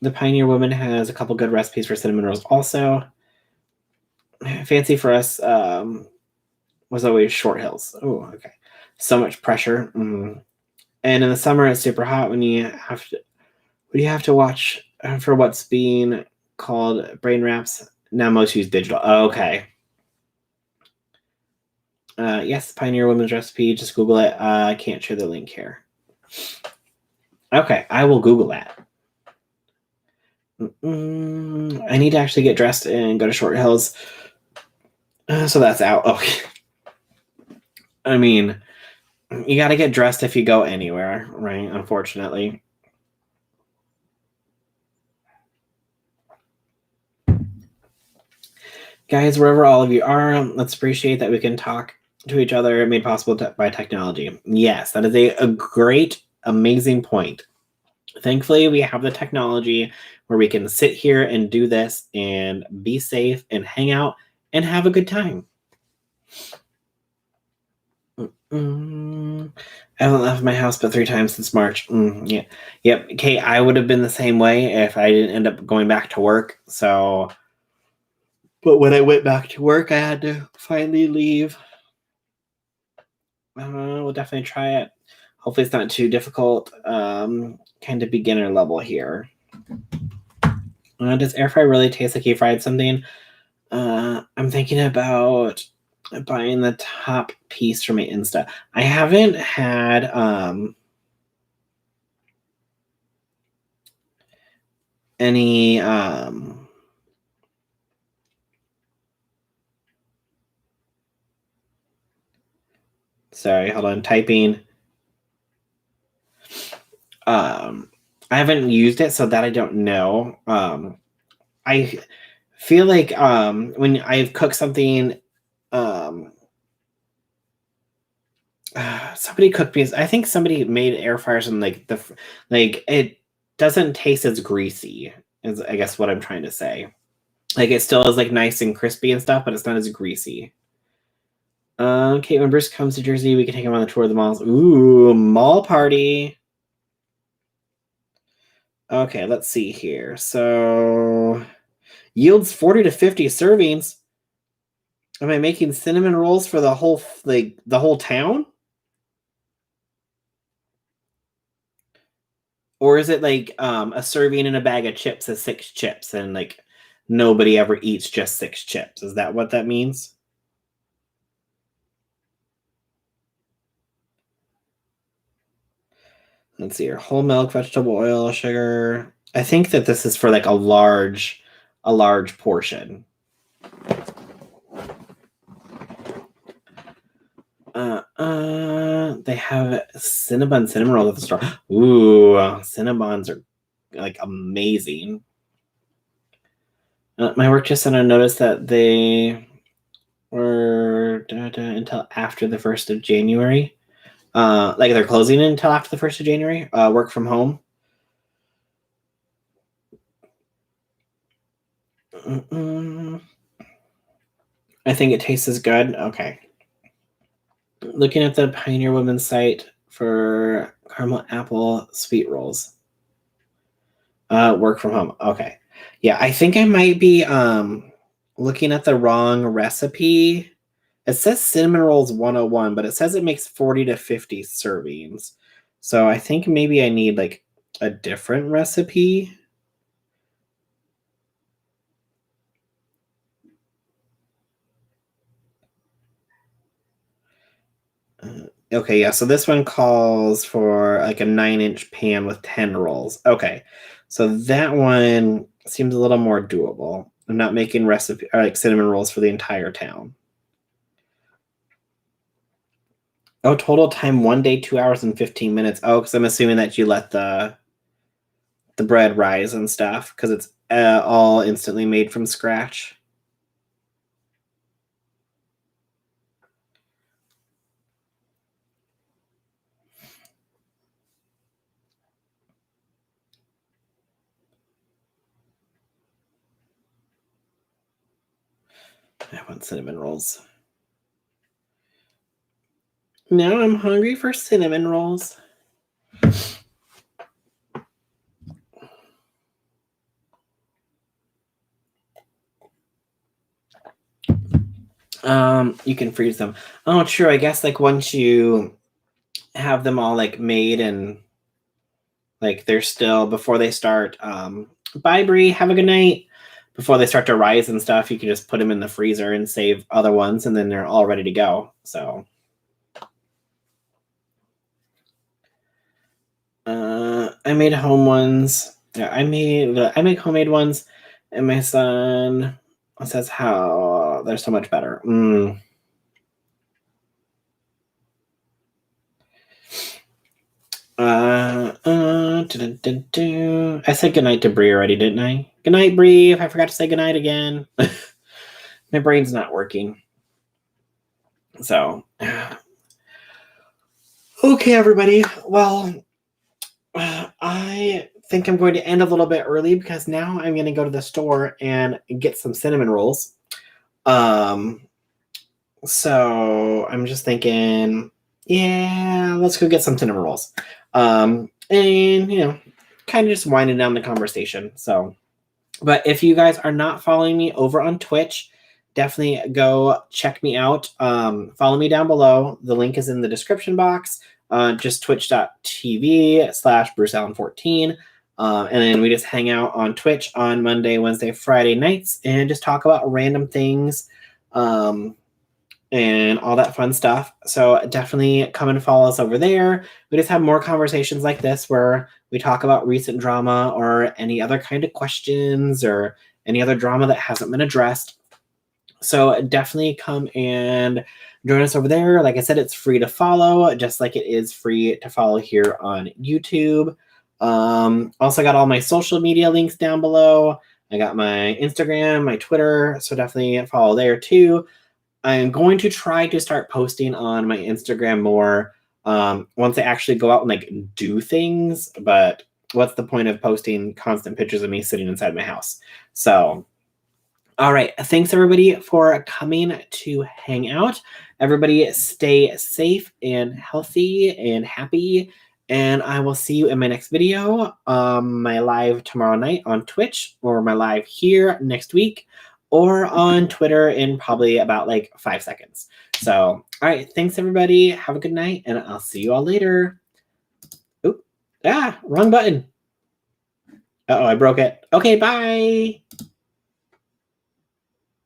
A: The Pioneer Woman has a couple good recipes for cinnamon rolls also. Fancy for us was always Short Hills. Oh, okay. So much pressure. And in the summer, it's super hot when you have to watch for what's being called brain wraps. Now most use digital. Oh, okay. Yes, Pioneer Woman's recipe. Just Google it. I can't share the link here. Okay, I will Google that. I need to actually get dressed and go to Short Hills. So that's out. Okay. I mean, you got to get dressed if you go anywhere, right? Unfortunately. Guys, wherever all of you are, let's appreciate that we can talk to each other made possible by technology. Yes, that is a great, amazing point. Thankfully, we have the technology where we can sit here and do this and be safe and hang out and have a good time. I haven't left my house but 3 times since March. Yeah. Yep. Kate, I would have been the same way if I didn't end up going back to work. So, but when I went back to work, I had to finally leave. We'll definitely try it. Hopefully it's not too difficult. Kind of beginner level here. Does air fry really taste like you fried something? I'm thinking about buying the top piece for my Insta. I haven't had any sorry, hold on, typing. I haven't used it, so that I don't know. I feel like when I've cooked something, somebody cooked me. I think somebody made air fryers and like it doesn't taste as greasy. Is I guess what I'm trying to say. Like it still is like nice and crispy and stuff, but it's not as greasy. Okay, when Bruce comes to Jersey, we can take him on the tour of the malls. Ooh, mall party. Okay, let's see here. So yields 40 to 50 servings. Am I making cinnamon rolls for the whole town? Or is it like a serving in a bag of chips is 6 chips and like nobody ever eats just 6 chips? Is that what that means? Let's see here. Whole milk, vegetable oil, sugar. I think that this is for like a large portion. They have cinnamon rolls at the store. Ooh, Cinnabons are like amazing. My work just sent a notice that they were until after the 1st of January. Like they're closing until after the 1st of January. Work from home. I think it tastes as good. Okay. Looking at the Pioneer Women's site for caramel apple sweet rolls. Work from home. Okay. Yeah, I think I might be looking at the wrong recipe. It says cinnamon rolls 101, but it says it makes 40 to 50 servings. So I think maybe I need like a different recipe. Okay, yeah, so this one calls for like a 9-inch pan with 10 rolls. Okay, so that one seems a little more doable. I'm not making recipe or like cinnamon rolls for the entire town. Oh, total time 1 day, 2 hours and 15 minutes. Oh, because I'm assuming that you let the bread rise and stuff because it's all instantly made from scratch. I want cinnamon rolls. Now I'm hungry for cinnamon rolls. You can freeze them. Oh, true. I guess like once you have them all like made and like they're still before they start. Bye, Brie. Have a good night. Before they start to rise and stuff, you can just put them in the freezer and save other ones, and then they're all ready to go. So, I made home ones. Yeah, I make homemade ones, and my son says how they're so much better. I said goodnight to Bree already, didn't I? Good night, Bree. If I forgot to say goodnight again, my brain's not working. So, okay, everybody. Well, I think I'm going to end a little bit early because now I'm going to go to the store and get some cinnamon rolls. Um, so I'm just thinking, yeah, let's go get some cinnamon rolls. And kind of just winding down the conversation. So, but if you guys are not following me over on Twitch, definitely go check me out. Follow me down below. The link is in the description box. Just twitch.tv/BruceAllen14. And then we just hang out on Twitch on Monday, Wednesday, Friday nights and just talk about random things. And all that fun stuff. So definitely come and follow us over there. We just have more conversations like this where we talk about recent drama or any other kind of questions or any other drama that hasn't been addressed. So definitely come and join us over there. Like I said, it's free to follow, just like it is free to follow here on YouTube. Also got all my social media links down below. I got my Instagram, my Twitter, so definitely follow there too. I'm going to try to start posting on my Instagram more once I actually go out and like do things. But what's the point of posting constant pictures of me sitting inside my house? So, all right. Thanks everybody for coming to hang out. Everybody stay safe and healthy and happy. And I will see you in my next video, my live tomorrow night on Twitch, or my live here next week, or on Twitter in probably about like 5 seconds. So, all right. Thanks, everybody. Have a good night, and I'll see you all later. Oop. Wrong button. Uh-oh, I broke it. Okay, bye.